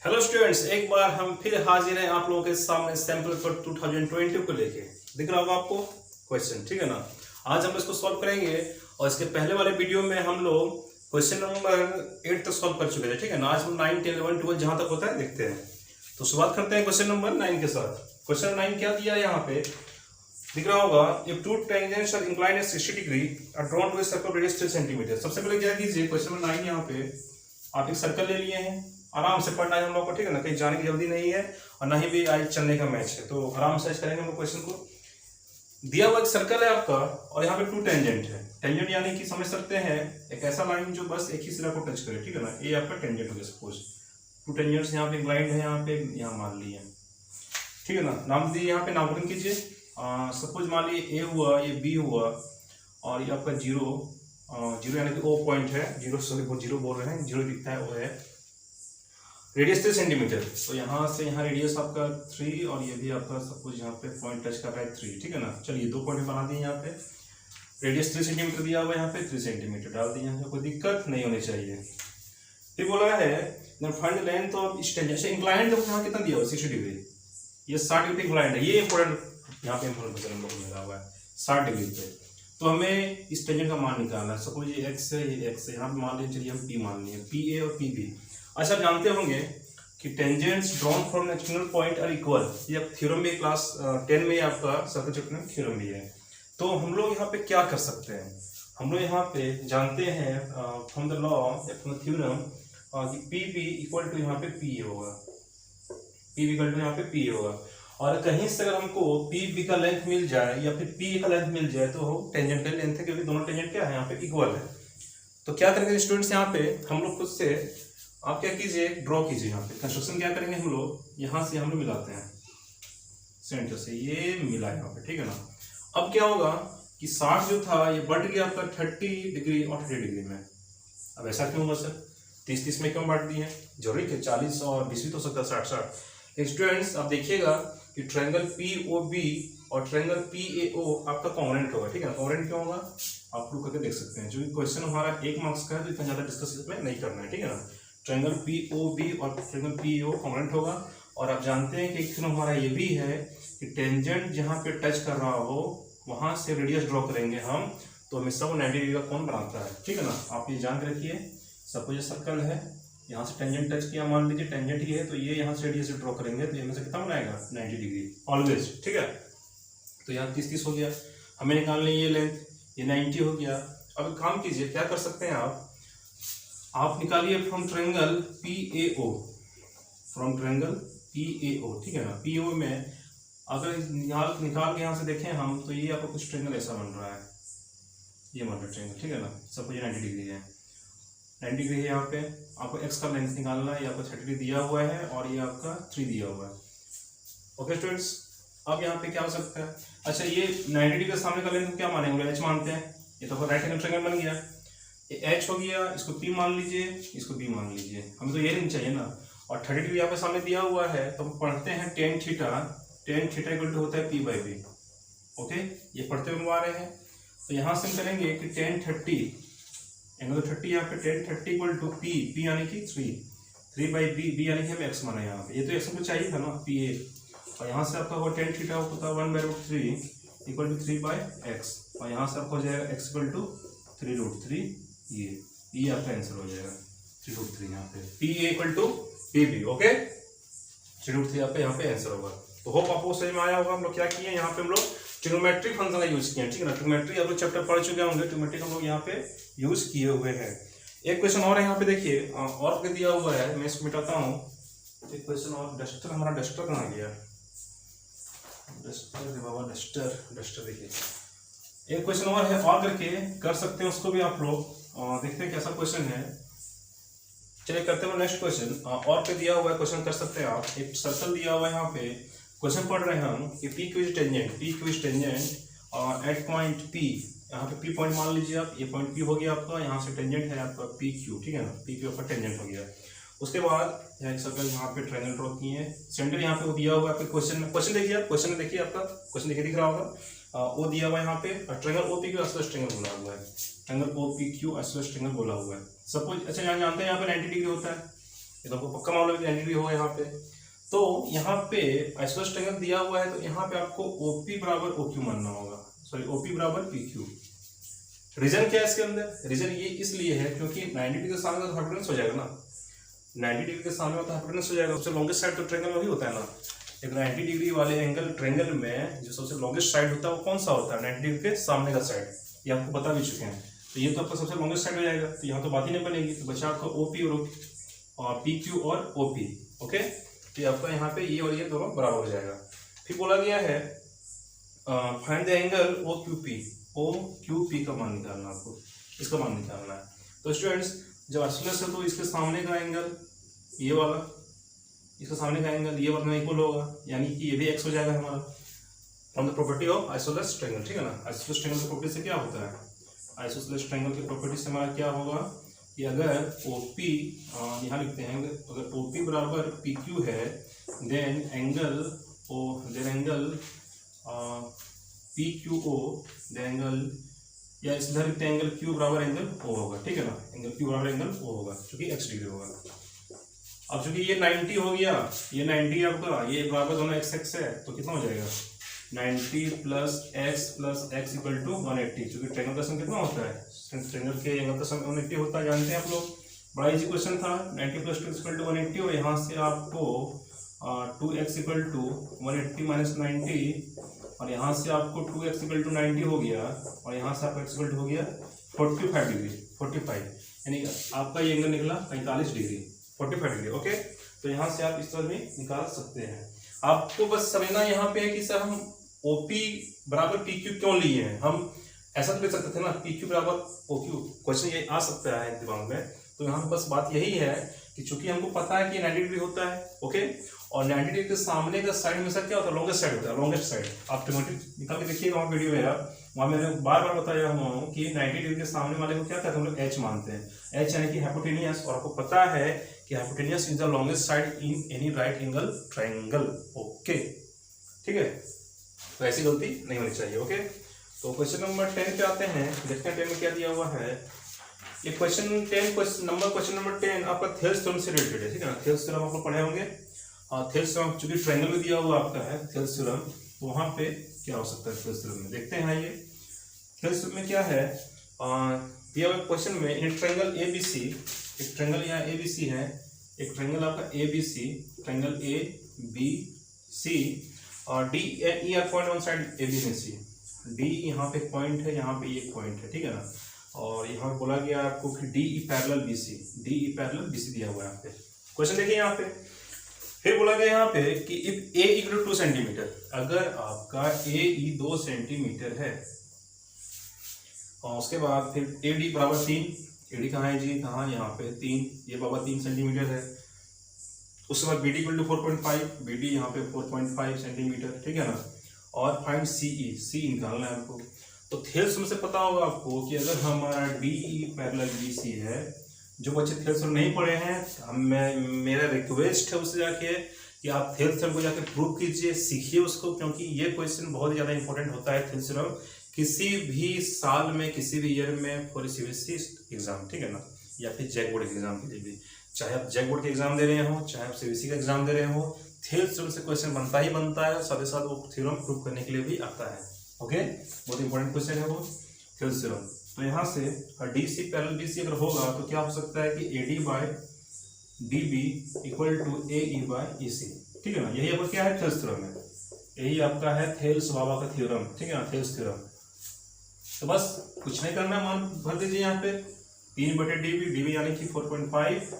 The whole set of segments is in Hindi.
हेलो स्टूडेंट्स, एक बार हम फिर हाजिर हैं आप लोगों के सामने सैंपल पेपर 2020 को लेके। दिख रहा होगा आपको क्वेश्चन, ठीक है ना। आज हम इसको सॉल्व करेंगे और इसके पहले वाले वीडियो में हम लोग क्वेश्चन नंबर 8 तक सॉल्व कर चुके थे, ठीक है ना। आज हम 9, 10, 11, 12 जहां तक होता है देखते हैं। तो शुरुआत करते हैं क्वेश्चन नंबर 9 के साथ। क्वेश्चन 9 क्या दिया है यहाँ पे, दिख रहा होगा, if two tangents are inclined at 60 degree are drawn to a circle radius 3 centimetre. सबसे पहले क्या कीजिए, क्वेश्चन नंबर 9 यहाँ पे आप एक सर्कल ले लिए हैं। आराम से पढ़ना है हम लोग को, ठीक है ना। कहीं जाने की जल्दी नहीं है और ना ही भी आज चलने का मैच है, तो आराम से करेंगे हम लोग क्वेश्चन को। दिया हुआ एक सर्कल है आपका और यहाँ पे 2 टेंजेंट है। टेंजेंट यानी कि समझ सकते हैं एक ऐसा लाइन जो बस एक ही सिरा को टच करे, ठीक है ना। ये आपका टेंजेंट हो गया। सपोज 2 टेंजेंट्स यहाँ पे इंक्लाइंड है, यहाँ पे यहाँ मान लिए, ठीक है ना। नाम दिए, यहाँ पे नामकरण कीजिए। सपोज मान लीजिए ए हुआ, ये बी हुआ और ये आपका जीरो यानी कि ओ पॉइंट है। जीरो बोल रहे हैं, जीरो दिखता है, वो है रेडियस 3 सेंटीमीटर। तो यहाँ से यहाँ रेडियस आपका 3 और ये भी आपका सपोज यहाँ पे पॉइंट टच कर रहा है 3, ठीक है ना। चलिए 2 पॉइंट बना दिए। यहाँ पे रेडियस 3 सेंटीमीटर दिया हुआ है, यहाँ पे 3 सेंटीमीटर डाल दिए। यहाँ कोई दिक्कत नहीं होनी चाहिए। फिर बोला है फाइंड लेंथ ऑफ इस टेंजेंट से इंक्लाइंड। देखो यहाँ कितना दिया हुआ 60 डिग्री, ये 60 डिग्री इंक्लाइंड है। ये इंपॉर्टेंट यहाँ पे इंपॉर्टेंट हम लोग को मिला हुआ है 60 डिग्री पे। तो हमें इस टेंजेंट का मान निकालना है। सपोज ये एक्स है, ये एक्स है, यहाँ पे मान लीजिए, चलिए हम पी मान लिए, पी ए और पी बी। अच्छा, आप जानते होंगे कि tangents drawn from a single point are equal. ये थ्योरम भी क्लास 10 में आपका सर्कल चैप्टर में थ्योरम भी है। तो हम लोग यहाँ पे क्या कर सकते हैं, हम लोग यहाँ पे जानते हैं from the law from the theorem कि पी बी इक्वल टू यहाँ पे पी होगा, पी बी इक्वल टू यहाँ पे पी होगा। और कहीं से अगर हमको पी बी का लेंथ मिल जाए या फिर पी का लेंथ मिल जाए तो टेंजेंट का लेंथ है, क्योंकि दोनों टेंजेंट क्या है यहाँ पे इक्वल है। तो क्या करेंगे स्टूडेंट्स, यहाँ पे हम लोग खुद से आप क्या कीजिए, ड्रॉ कीजिए। यहाँ पे कंस्ट्रक्शन क्या करेंगे हम लोग, यहाँ से हम लोग मिलाते हैं सेंटर से, ये मिला यहाँ पे, ठीक है ना। अब क्या होगा कि 60 जो था ये बढ़ गया आपका 30 डिग्री और 30 डिग्री में। अब ऐसा क्यों होगा सर, 30-30 में क्यों बांट दिए, जरूरी है 40 और 20 भी तो सकता है 60-60। स्टूडेंट्स आप देखिएगा कि ट्रायंगल POB और ट्रायंगल PAO आपका कॉन्ग्रुएंट होगा, ठीक है ना। कॉन्ग्रुएंट क्यों होगा आप लोग करके देख सकते हैं, जो क्वेश्चन हमारा 1 मार्क्स का है तो इतना ज्यादा डिस्कस इसमें नहीं करना है, ठीक है ना। ट्रायंगल POB और ट्रायंगल PAO कॉन्ग्रुएंट होगा। और आप जानते हैं कि एक हमारा ये भी है कि टेंजेंट जहाँ पे टच कर रहा हो वहां से रेडियस ड्रॉ करेंगे हम, तो हमेशा वो 90 डिग्री का कोण बनाता है, ठीक है ना। आप ये जान के रखिए। सपोज सर्कल है, यहाँ से टेंजेंट टच किया, मान लीजिए टेंजेंट ही है, तो ये यहाँ से रेडियस ड्रॉ करेंगे तो यहाँ से कितना बनाएगा 90 डिग्री ऑलवेज, ठीक है। तो यहाँ 30-30 हो गया, हमें निकालनी ये लेंथ, ये 90 हो गया। अब काम कीजिए, क्या कर सकते हैं आप निकालिए from triangle PAO, from triangle PAO, ठीक है ना। PAO में अगर निकाल के यहाँ से देखें हम, तो ये आपको कुछ ट्रायंगल ऐसा बन रहा है, ये बन रहा है ट्रायंगल, ठीक है ना। सपोज 90 डिग्री है, 90 डिग्री है। यहाँ पे आपको एक्स का लेंथ निकालना है, ये आपको 30 दिया हुआ है और ये आपका 3 दिया हुआ है। ओके स्टूडेंट्स, अब यहाँ पे क्या हो सकता है, अच्छा ये 90 डिग्री के सामने का लेंथ क्या मानेंगे, एच मानते हैं। ये तो राइट हैंड ट्रायंगल बन गया, ये एच हो गया, इसको पी मान लीजिए, इसको बी मान लीजिए, हमें तो ये नहीं चाहिए ना। और 30 डिग्री यहाँ पे सामने दिया हुआ है, तो हम पढ़ते हैं टेन थीटा इक्वल टू होता है पी बाई बी। ओके, ये पढ़ते हुए आ रहे हैं। तो यहाँ से हम करेंगे कि टेन 30 एंगल 30, यहाँ पे टेन 30 इक्वल टू पी यानी कि 3 बाई बी यानी कि हमें एक्स माना है यहाँ पे। ये तो एक्स को चाहिए था ना, पी ए। और यहाँ से आपका होगा टेन थीटा होता है 1/√3 इक्वल टू 3 बाई एक्स। और यहाँ से आपको हो जाएगा एक्स इक्वल टू 3√3। ये आपका आंसर हो जाएगा 3√3 यहाँ पे, P A equal to P B. Okay, 3√3 यहाँ पे आंसर होगा। तो होप आपको समझ में आया होगा। हम लोग क्या किए, यहाँ पे हम लोग ट्रिग्नोमेट्रिक फंक्शन का यूज किया, ठीक है ना। ट्रिग्नोमेट्री आप लोग चैप्टर पढ़ चुके होंगे, ट्रिग्नोमेट्रिक हम लोग यहाँ पे यूज किए हुए हैं। एक क्वेश्चन और है यहाँ पे, देखिए और क्या दिया हुआ है, मैं इसको मिटाता हूँ। एक क्वेश्चन और, डस्टर, हमारा डस्टर कहाँ गया, डस्टर बाबा, डस्टर देखिए। एक क्वेश्चन और है, और करके कर सकते हैं उसको भी आप लोग। देखते हैं कैसा क्वेश्चन है। चलिए करते हैं नेक्स्ट क्वेश्चन। और पे दिया हुआ है, क्वेश्चन कर सकते हैं आप। एक सर्कल दिया हुआ है यहाँ पे, क्वेश्चन पढ़ रहे हैं हम कि पी क्यू इज टेंजेंट और एट पॉइंट पी, यहाँ पे पी पॉइंट मान लीजिए आप, ये पॉइंट पी हो गया आपका, यहाँ से टेंजेंट है आपका पी क्यू, ठीक है ना। पी क्यू आपका टेंजेंट हो गया। उसके बाद यहाँ एक सर्कल यहाँ पे ट्रायंगल ड्रॉ किए हैं, सेंटर यहाँ पे वो दिया हुआ है आपके क्वेश्चन में। क्वेश्चन देखिए आप, क्वेश्चन देखिए, आपका क्वेश्चन देखिए दिख रहा होगा, वो दिया हुआ है यहाँ पे triangle OP Q isosceles triangle बोला हुआ है, triangle OP Q isosceles triangle बोला हुआ है। सपोज अच्छा यहाँ जानते हैं यहाँ पे 90 डिग्री होता है, ये तो आपको पक्का मालूम है कि 90 डिग्री होगा यहाँ पे। तो यहाँ पे आइसोसेलेस ट्रायंगल दिया हुआ है, तो यहाँ पे आपको OP बराबर OQ मानना होगा, सॉरी OP बराबर PQ। रीजन क्या है इसके अंदर? रीजन ये इसलिए है क्योंकि 90 डिग्री के सामने तो हाइपोटेनस हो जाएगा ना, 90 डिग्री के सामने तो हाइपोटेनस हो जाएगा। सबसे लॉन्गेस्ट साइड तो ट्रायंगल में ही होता है ना। एक 90 डिग्री वाले एंगल ट्रायंगल में जो सबसे लॉन्गेस्ट साइड होता है वो कौन सा होता है? 90 डिग्री के सामने का साइड, ये आपको बता भी चुके हैं। तो ये तो आपका सबसे लॉन्गेस्ट साइड हो जाएगा, तो यहाँ तो बात ही नहीं बनेगी। तो बचा आपका OP और PQ और OP। ओके, तो ये आपका यहाँ पे ये और ये दोनों बराबर हो जाएगा। फिर बोला गया है फाइंड द एंगल OQP का मान निकालना, आपको इसका मान निकालना है। तो स्टूडेंट्स जब आइसोसेलेस है तो इसके सामने का एंगल ये वाला, इसका सामने का एंगल ये वाला इक्वल होगा, यानी कि ये भी x हो जाएगा हमारा from the property of isosceles triangle. ठीक है ना, आइसोसेलेस ट्रायंगल की प्रॉपर्टी से क्या होता है? आइसोसेलेस ट्रायंगल की प्रॉपर्टी से हमारा क्या होगा कि अगर OP यहाँ लिखते हैं, अगर OP बराबर PQ है then angle PQO then angle, या इस इधर लिखते हैं एंगल Q बराबर एंगल O होगा। ठीक है ना, एंगल Q बराबर एंगल O होगा क्योंकि x डिग्री होगा। अब चूंकि ये 90 हो गया, ये 90 आपका, ये बराबर दोनों x है, तो कितना हो जाएगा 90 प्लस x इक्वल टू 180। चूंकि ट्रायंगल का सम कितना होता है? ट्रायंगल के एंगल का सम 180 होता है, जानते हैं आप लोग। बड़ा इजी क्वेश्चन था। 90 प्लस 2 इक्वल टू 180 और यहाँ से आपको 2x इक्वल टू 180 माइनस 90 और यहाँ से आपको 2x इक्वल टू 90 हो गया और यहाँ से आपका x इक्वल टू हो गया 45 डिग्री, 45 यानी आपका ये एंगल निकला 45 डिग्री, 45 डिग्री। ओके, तो यहाँ से आप इस तरह में निकाल सकते हैं। आपको बस समझना यहाँ पे है कि सर हम OP बराबर PQ क्यों लिए हैं। हम ऐसा तो ले सकते थे ना PQ बराबर OQ, क्वेश्चन ये आ सकता है दिमाग में। तो यहाँ बस बात यही है कि चूंकि हमको पता है कि 90 डिग्री होता है, ओके, और 90 डिग्री के सामने का साइड हमेशा क्या होता है? लॉन्गेस्ट साइड होता है, लॉन्गेस्ट साइड। आप ट्रिग्नोमेट्री निकाल के देखिएगा वहाँ वीडियो में यार, वहाँ मैंने बार बार बताया हूँ कि 90 डिग्री के सामने वाले को क्या कहते हैं हम लोग? H मानते हैं। H यानी कि हाइपोटेनियस, और आपको पता है कि hypotenuse is the longest side in any right angle triangle. Okay, ठीक है, तो ऐसी गलती नहीं होनी चाहिए। ओके, तो क्वेश्चन नंबर 10 पे आते हैं, देखते हैं 10 में क्या दिया हुआ है। ये क्वेश्चन नंबर 10 आपका थेल्स थ्योरम से रिलेटेड है। ठीक है ना, थेल्स थ्योरम आप लोग पढ़े होंगे। थेल्स थ्योरम चूंकि ट्रायंगल में दिया हुआ आपका है थेल्स थ्योरम, तो वहाँ पे क्या हो सकता है थेल्स थ्योरम में, देखते हैं। ये थेल्स थ्योरम में क्या है दिया हुआ क्वेश्चन में, इन ट्रायंगल ABC, एक ट्रायंगल यहाँ ABC है, एक ट्रायंगल आपका ABC, ट्रायंगल ABC और D E are point on side AB में C, D यहाँ पे पॉइंट है, यहाँ पे एक पॉइंट है। ठीक है ना, और यहाँ पे बोला गया आपको कि DE पैरेलल BC दिया हुआ है यहाँ पे। क्वेश्चन देखिए यहाँ पे, फिर बोला गया यहाँ पे कि if A equal to 2 centimetre, अगर आपका AE 2 सेंटीमीटर है और उसके बाद फिर AD बराबर 3, AD कहाँ है जी? कहाँ? यहाँ पे 3, ये बराबर 3 सेंटीमीटर है। उसके बाद BD इक्वल टू 4.5, BD यहाँ पे 4.5 सेंटीमीटर। ठीक है ना, और फाइंड CE निकालना है हमको। तो थेल्स में से पता होगा आपको कि अगर हमारा DE पैरेलल BC है, जो बच्चे थेल्स नहीं पढ़े हैं, मेरा रिक्वेस्ट है उससे जाके कि आप थेल्स को जाके प्रूव कीजिए, सीखिए उसको, क्योंकि ये क्वेश्चन बहुत ही ज़्यादा इंपॉर्टेंट होता है थेल्स किसी भी साल में, किसी भी ईयर में फॉर CBSE एग्जाम। ठीक है ना, या फिर जैक बोर्ड के एग्जाम के लिए भी, चाहे आप जैक बोर्ड के एग्जाम दे रहे हो, चाहे आप CBSE का एग्जाम दे रहे हो, थेल्स से क्वेश्चन बनता ही बनता है, साथ ही साथ वो थ्योरम प्रूव करने के लिए भी आता है। ओके, बहुत इंपॉर्टेंट क्वेश्चन है वो थेल्स थ्योरम। तो यहाँ से DC पैरेलल BC अगर होगा तो क्या हो सकता है कि AD by DB equal to AE by EC। ठीक है ना, यही आपका क्या है? थेल्स थ्योरम है, यही आपका है थेल्स बाबा का थ्योरम। ठीक है ना, थेल्स थ्योरम। तो बस कुछ नहीं करना, मान भर दीजिए यहाँ पे 3/DB, DB यानी कि 4.5,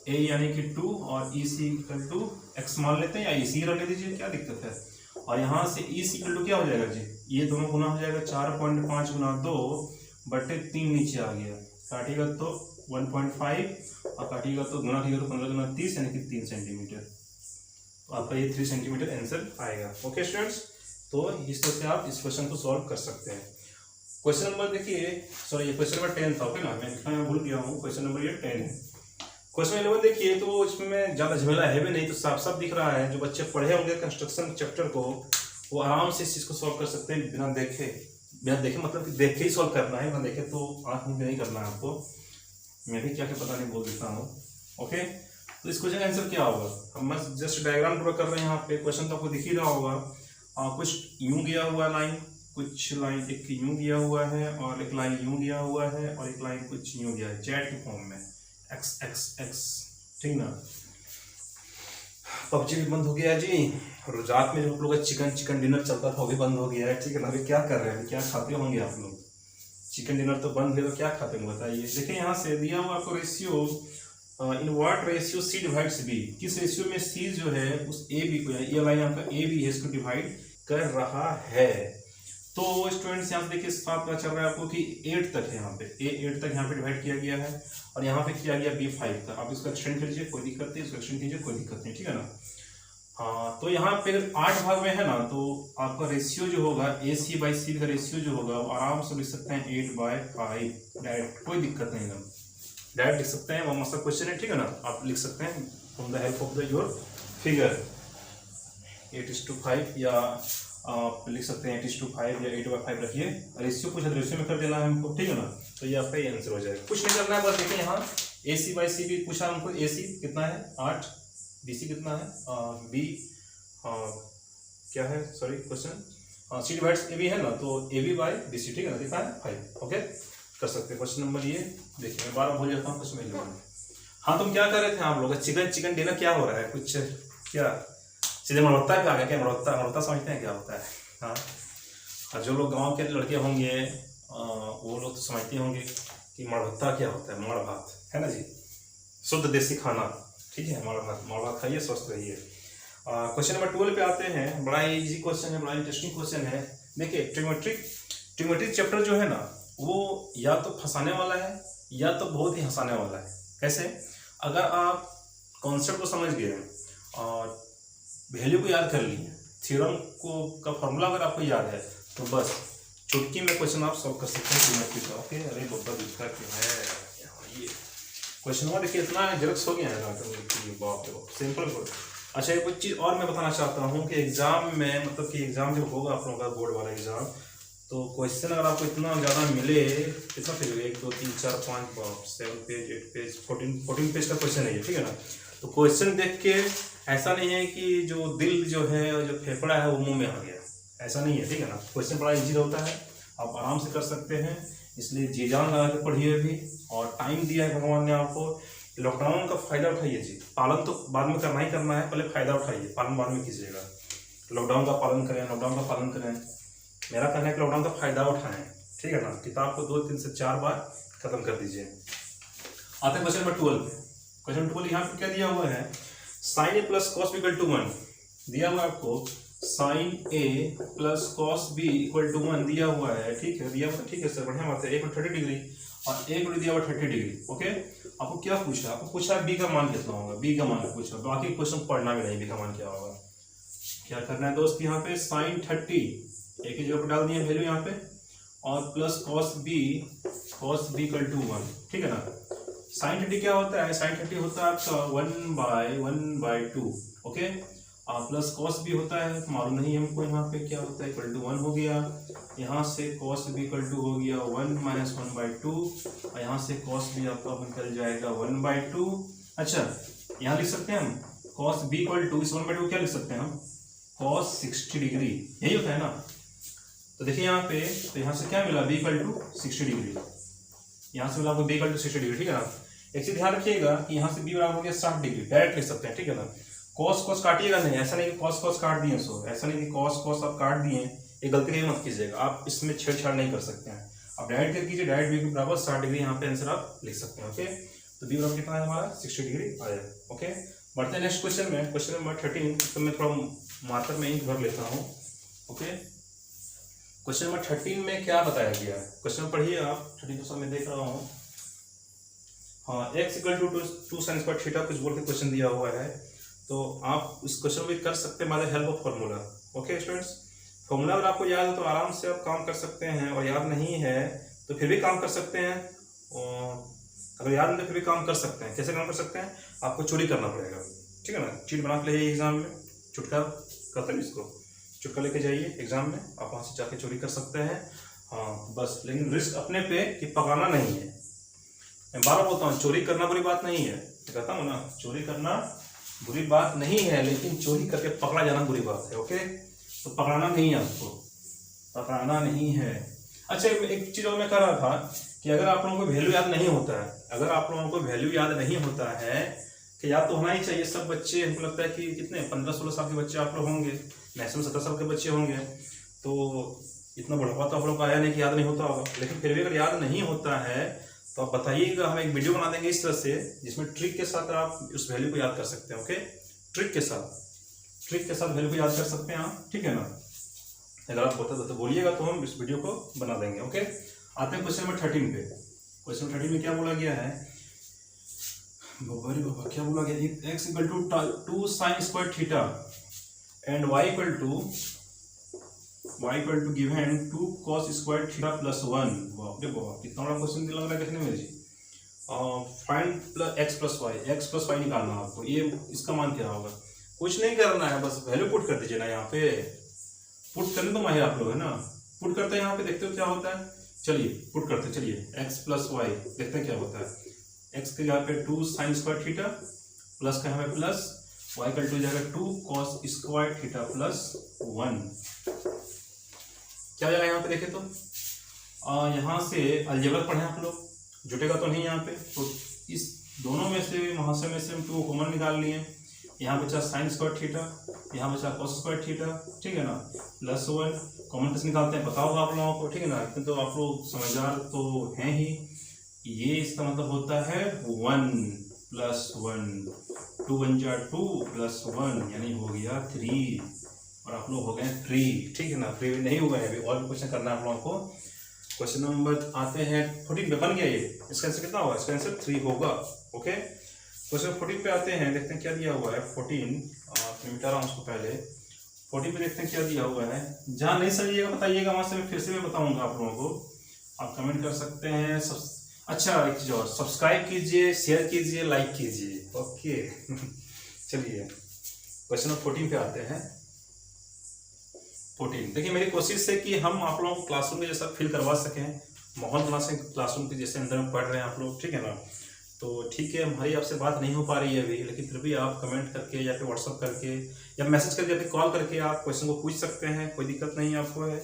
A यानी कि 2 और EC इक्वल टू x मान लेते हैं, या EC रख दीजिए, क्या दिक्कत है। और यहाँ से EC इक्वल टू क्या हो जाएगा जी? ये दोनों गुना हो जाएगा, 4.5 गुना 2/3 नीचे आ गया, काटिएगा तो 1.5 और काटिएगा तो गुना कीजिएगा तो 15 गुना 30 यानी कि 3 सेंटीमीटर। तो आपका ये 3 सेंटीमीटर आंसर आएगा। ओके स्टूडेंट्स, तो इस तरह से आप इस क्वेश्चन को सॉल्व कर सकते हैं। क्वेश्चन नंबर देखिए, सॉरी ये क्वेश्चन नंबर 10 था। ओके ना, मैं लिखना भूल गया हूँ, क्वेश्चन नंबर ये 10 है। क्वेश्चन 11 देखिए, तो इसमें ज़्यादा झमेला है भी नहीं, तो साफ साफ दिख रहा है। जो बच्चे पढ़े होंगे कंस्ट्रक्शन चैप्टर को, वो आराम से इस चीज़ को सॉल्व कर सकते हैं बिना देखे, मतलब कि देखे ही सॉल्व करना है, बिना देखे तो आँख में नहीं करना है आपको। मैं भी क्या क्या पता नहीं बोल देता हूँ। ओके, तो इस क्वेश्चन का आंसर क्या होगा? हम बस जस्ट डायग्राम ड्रॉ कर रहे हैं यहाँ पे, क्वेश्चन तो आपको दिख ही रहा होगा। कुछ यूं गया हुआ लाइन, कुछ लाइन एक यूं गया हुआ है और एक लाइन यूं गया हुआ है और एक लाइन कुछ यूं गया है जेड के फॉर्म में, एक्स एक्स एक्स, ठीक ना। पबजी भी बंद हो गया है जी, और रात में जो आप लोग का चिकन डिनर चलता था वो भी बंद हो गया है, ठीक है ना। अभी क्या कर रहे हैं, क्या खाते होंगे आप लोग? चिकन डिनर तो बंद है तो क्या खाते हैं बताइए। देखिए यहाँ से दिया हुआ आपको ratio, in what ratio C divides B, किस रेशियो में सी जो है उस ए बी को, ये लाइन आपका ए बी है, इसको डिवाइड कर रहा है। तो स्टूडेंट्स यहाँ देखिए साथ पता चल रहा है आपको कि 8 तक है, यहाँ पे A8 तक यहाँ पे डिवाइड किया गया है और यहाँ पे किया गया B5 तक। आप इसका एक्सटेंड कीजिए, कोई दिक्कत नहीं, इसका एक्सटेंड कीजिए, कोई दिक्कत नहीं, ठीक है ना। हाँ, तो यहाँ पे 8 भाग में है ना, तो आपका रेशियो जो होगा AC/C का रेशियो जो होगा वो आराम से लिख सकते हैं 8/5 डायरेक्ट, कोई दिक्कत नहीं है, डायरेक्ट लिख सकते हैं। वो मसला क्वेश्चन है, ठीक है ना, आप लिख सकते हैं from the help of the your figure 8:5, या आप लिख सकते हैं 8:5 या 8/5 रखिए। रेशियो पूछा तो रेशियो में कर देना है हमको, ठीक है ना। तो ये आपका ये आंसर हो जाएगा, कुछ नहीं करना है, बस देखिए यहाँ AC/C भी पूछा हमको, AC कितना है 8, BC कितना है B, क्या है sorry question, C divides AB है ना, तो AB/BC, ठीक है ना, कितना है 5। ओके, कर सकते हैं। क्वेश्चन नंबर ये देखिए, मैं बार भूल जाता हूँ कुछ में। हाँ, तुम क्या कर रहे थे आप लोग? चिकन डिनर क्या हो रहा है? कुछ क्या सीधे मरवत्ता पे आ गया क्या? मरवत्ता समझते हैं क्या होता है? हाँ, और जो लोग गांव के लड़के होंगे वो लोग तो समझते होंगे कि मरवत्ता क्या होता है। माड़ भात है ना जी, शुद्ध देसी खाना, ठीक है। माड़ भात खाइए, स्वस्थ रहिए। क्वेश्चन नंबर 12 पे आते हैं। बड़ा इजी क्वेश्चन है, बड़ा इंटरेस्टिंग क्वेश्चन है। देखिए ट्रिग्नोमेट्रिक चैप्टर जो है ना, वो या तो फंसाने वाला है या तो बहुत ही हंसाने वाला है। कैसे? अगर आप कॉन्सेप्ट को समझ गए और वैल्यू को याद कर लिए, थ्योरम को का फॉर्मूला अगर आपको याद है, तो बस चुटकी में क्वेश्चन आप सॉल्व कर सकते हैं ट्रिग्नोमेट्री का। ओके, अरे बब्बा दिखता क्यों है ये क्वेश्चन हुआ, देखिए इतना जेरक्स हो गया है ना, बाप रे सिंपल। अच्छा, एक चीज़ और मैं बताना चाहता हूँ कि एग्जाम में, मतलब कि एग्जाम जब होगा आप लोगों का बोर्ड वाला एग्जाम, तो क्वेश्चन अगर आपको इतना ज़्यादा मिले, कितना पेज, 1 2 3 4 5 7 पेज 8 पेज 14 पेज का क्वेश्चन है ये, ठीक है ना। तो क्वेश्चन देख के ऐसा नहीं है कि जो दिल जो है, जो फेफड़ा है वो मुंह में आ गया, ऐसा नहीं है, ठीक है ना। क्वेश्चन बड़ा इजी होता है, आप आराम से कर सकते हैं, इसलिए जी जान लगा के पढ़िए भी। और टाइम दिया है भगवान ने आपको, लॉकडाउन का फायदा उठाइए जी। पालन तो बाद में करना ही करना है, पहले फायदा उठाइए, पालन बाद में कीजिएगा। लॉकडाउन का पालन करें, लॉकडाउन का पालन करें। मेरा कहना है कि लॉकडाउन का फायदा उठाएं, ठीक है ना। किताब को 2 3 से 4 बार खत्म कर दीजिए। आते हैं क्वेश्चन नंबर 12 पे। क्वेश्चन 12 यहाँ पे क्या दिया हुआ है, sin A plus cos B equal to 1 दिया हुआ है आपको। sin A plus cos B equal to 1 दिया हुआ है, ठीक है, दिया हुआ, ठीक है सर, बढ़िया बात है। 1/30 डिग्री और 1 दिया हुआ 30 डिग्री। ओके, आपको क्या पूछा? आपको पूछा B का मान कितना होगा, B का मान पूछा, बाकी क्वेश्चन पढ़ना भी नहीं, B का मान क्या होगा। क्या करना है दोस्त, यहाँ पे sin 30 एक ही जगह पर डाल दिए वैल्यू यहाँ पे, और plus cos B equal to 1, ठीक है ना। sin 30 क्या होता है? sin 30 होता है आपका 1/2। ओके, प्लस cos B होता है, मालूम नहीं हमको यहाँ पे क्या होता है, इक्वल टू 1 हो गया। यहाँ से cos B इक्वल टू हो गया 1 - 1/2, और यहाँ से cos B आपका निकल जाएगा 1/2। अच्छा, यहाँ लिख सकते हैं हम cos B इक्वल टू, इस 1/2 क्या लिख सकते हैं हम, cos 60 डिग्री, यही होता है ना। तो देखिए यहाँ पे, तो यहाँ से क्या मिला, B इक्वल टू 60 डिग्री, यहाँ से मिला आपको B इक्वल टू 60 डिग्री, ठीक है ना। एक चीज ध्यान रखिएगा कि यहाँ से B बराबर हो गया 60 डिग्री, डायरेक्ट लिख सकते हैं, ठीक है ना। cos काटिएगा नहीं, ऐसा नहीं कि cos काट दिए, सो ऐसा नहीं कि cos आप काट दिए, ये गलती कहीं मत कीजिएगा, आप इसमें छेड़छाड़ नहीं कर सकते हैं। आप डायरेक्ट कर कीजिए, डायरेक्ट B बराबर 60 डिग्री, यहाँ पे आंसर आप लिख सकते हैं। ओके, तो B बराबर कितना है हमारा, 60 डिग्री आया। ओके, बढ़ते हैं नेक्स्ट क्वेश्चन में। क्वेश्चन नंबर 13, तो मैं थोड़ा मार्कर में इंक भर लेता हूँ। ओके, क्वेश्चन नंबर 13 में क्या बताया गया है, क्वेश्चन पढ़िए आप। 13 में देख रहा हूँ, हाँ, x equal to 2 sin square theta कुछ बोल के क्वेश्चन दिया हुआ है, तो आप इस क्वेश्चन भी कर सकते हैं by the help of formula. Okay students, formula अगर आपको याद है तो आराम से आप काम कर सकते हैं, और याद नहीं है तो फिर भी काम कर सकते हैं, और अगर याद नहीं तो फिर भी काम कर सकते हैं। कैसे काम कर सकते हैं, आपको चोरी करना पड़ेगा, ठीक है ना। चीट बना के ले एग्जाम में, चुटका कहते हैं इसको, चुटका लेके जाइए एग्जाम में, आप वहाँ से जाके चोरी कर सकते हैं। हाँ बस, लेकिन रिस्क अपने पे कि पकाना नहीं है। मैं बार बोलता हूँ, चोरी करना बुरी बात नहीं है, कहता हूँ ना, चोरी करना बुरी बात नहीं है, लेकिन चोरी करके पकड़ा जाना बुरी बात है। ओके, तो पकड़ाना नहीं है आपको, पकड़ाना नहीं है। अच्छा, एक चीज और मैं कह रहा था कि अगर आप लोगों को वैल्यू याद नहीं होता है, अगर आप लोगों को वैल्यू याद नहीं होता है कि याद तो होना ही चाहिए। सब बच्चे, हमको लगता है कि कितने 15-16 साल के बच्चे आप लोग होंगे, मैक्सिमम 17 साल के बच्चे होंगे, तो इतना बुढ़ापा तो आप लोग का आया नहीं कि याद नहीं होता होगा। लेकिन फिर भी अगर याद नहीं होता है तो आप बताइएगा, हम एक वीडियो बना देंगे इस तरह से जिसमें ट्रिक के साथ आप उस वैल्यू को याद कर सकते हैं। ओके, ट्रिक के साथ वैल्यू को याद कर सकते हैं आप, ठीक है ना। अगर आप तो बोलिएगा तो हम इस वीडियो को बना देंगे। ओके, आते हैं क्वेश्चन नंबर 13 पे। क्वेश्चन 13 में क्या बोला गया है, बाबा क्या बोला गया, x equal to 2 sin square theta and y equal to given 2 cos square theta plus 1। बाप रे बाप, कितना बड़ा क्वेश्चन लग रहा है देखने में जी। फाइंड x प्लस वाई निकालना है आपको। ये इसका मान क्या होगा, कुछ नहीं करना है, बस वैल्यू पुट कर दीजिए ना। यहाँ पे पुट करने तो माहिर आप लोग है ना, पुट करते हैं यहाँ पे, देखते हो क्या होता है। चलिए पुट करते, चलिए x प्लस वाई देखते हैं क्या होता है। x के यहाँ पे 2 sin स्क्वायर थीटा प्लस का हमें प्लस y का 2 जाएगा 2 cos स्क्वायर थीटा प्लस 1। क्या जाएगा यहाँ पे देखे तो, यहाँ से अलजेब्रा पढ़े आप लोग, जुटेगा तो नहीं यहाँ पे। तो इस दोनों में से, महाशय में से हम 2 कॉमन निकाल लिए। यहाँ बचा साइन स्क्वायर थीटा, यहाँ बचा कॉस स्क्वायर थीटा, ठीक है ना, प्लस 1 कॉमन कैसे निकालते हैं पता होगा आप लोगों को, ठीक है ना। इतने तो आप लोग समझदार तो हैं ही। ये इसका मतलब होता है 1 प्लस 1, 2 1 जा 2 प्लस 1 यानी हो गया 3, और आप लोग हो गए फ्री, ठीक है ना। फ्री नहीं हो गए अभी, और भी क्वेश्चन करना है आप लोगों को। क्वेश्चन नंबर आते हैं 14 पे, बन गया ये, इसका आंसर कितना होगा, इसका आंसर 3 होगा। ओके, क्वेश्चन 14 पे आते हैं, देखते हैं क्या दिया हुआ है। 14 मिटा रहा हूँ उसको पहले। 14 पे देखते हैं क्या दिया हुआ है। जहाँ नहीं समझिएगा बताइएगा, वहां से मैं फिर से मैं बताऊंगा आप लोगों को, आप कमेंट कर सकते हैं। अच्छा, एक चीज और, सब्सक्राइब कीजिए, शेयर कीजिए, लाइक कीजिए। ओके चलिए क्वेश्चन नंबर 14 पे आते हैं। 14 देखिए, मेरी कोशिश है कि हम आप लोगों को क्लासरूम के जैसा फील करवा सकें, माहौल बना सकें क्लासरूम के जैसे अंदर में पढ़ रहे हैं आप लोग, ठीक है ना। तो ठीक है, हमारी आपसे बात नहीं हो पा रही है अभी, लेकिन फिर भी आप कमेंट करके या फिर व्हाट्सअप करके या मैसेज करके या फिर कॉल करके आप क्वेश्चन को पूछ सकते हैं, कोई दिक्कत नहीं है आपको है।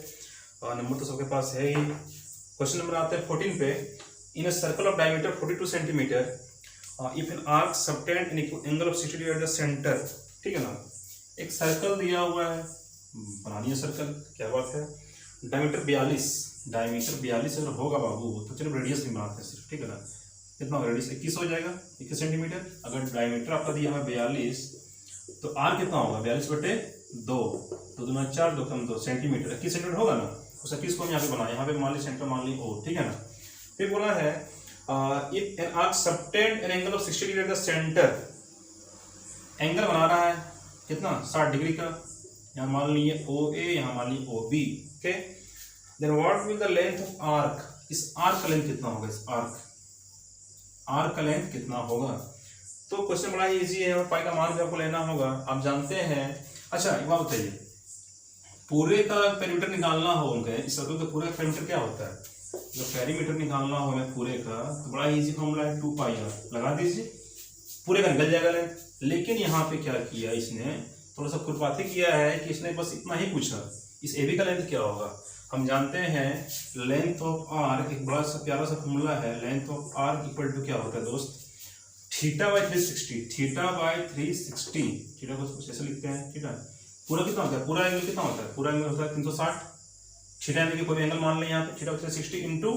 नंबर तो सबके पास है ही। क्वेश्चन नंबर आते हैं 14 पे। In a circle of diameter 42 centimetre, if an arc subtend an angle of 60 degree at the centre, ठीक है ना। एक सर्कल दिया हुआ है, बनानी है सर्कल, क्या बात है। डायमीटर 42 अगर होगा बाबू तो चलो रेडियस भी बनाते हैं सिर्फ, ठीक है ना। कितना रेडियस 21 हो जाएगा, 21 सेंटीमीटर। अगर डायमीटर आपका दिया है 42 तो आर कितना होगा, 42/2, तो 2 4 2 कम 2 सेंटीमीटर, 21 सेंटीमीटर होगा ना। उस 21 को हम यहाँ पे बनाए, यहाँ पे मान ली सेंटर मान ली ओ, ठीक है ना। फिर बोला है if an arc subtend an angle of 60 degree at the centre, angle बना रहा है कितना 60 डिग्री का, यहाँ मान लीजिए ओ ए, यहाँ मान लीजिए O B, okay. Then what will the length of arc, इस आर्क का लेंथ कितना होगा, इस आर्क का लेंथ कितना होगा। तो क्वेश्चन बड़ा इजी है और पाई का मान भी आपको लेना होगा, आप जानते हैं। अच्छा एक बात बताइए, पूरे का पेरीमीटर निकालना हो उनके, इस सर्कल का पूरे का पेरीमीटर क्या होता है, जब पेरीमीटर निकालना हो हमें पूरे का, तो बड़ा इजी फॉर्मूला है 2πr, लगा दीजिए, पूरे का निकल जाएगा लेंथ। लेकिन यहाँ पे क्या किया इसने, थोड़ा सा खुरपाती किया है कि इसने बस इतना ही पूछा, इस AB का लेंथ क्या होगा। हम जानते हैं लेंथ ऑफ आर्क, एक बड़ा सा प्यारा सा फॉर्मूला है, length of arc equal to क्या होता है दोस्त, θ/360, θ/360, थीटा को कुछ ऐसे लिखते हैं, ठीक है। पूरा कितना होता है, पूरा एंगल कितना होता है, पूरा एंगल होता है 360, थीटा यानी कि कोई एंगल मान लें यहाँ पे, θ/360 इंटू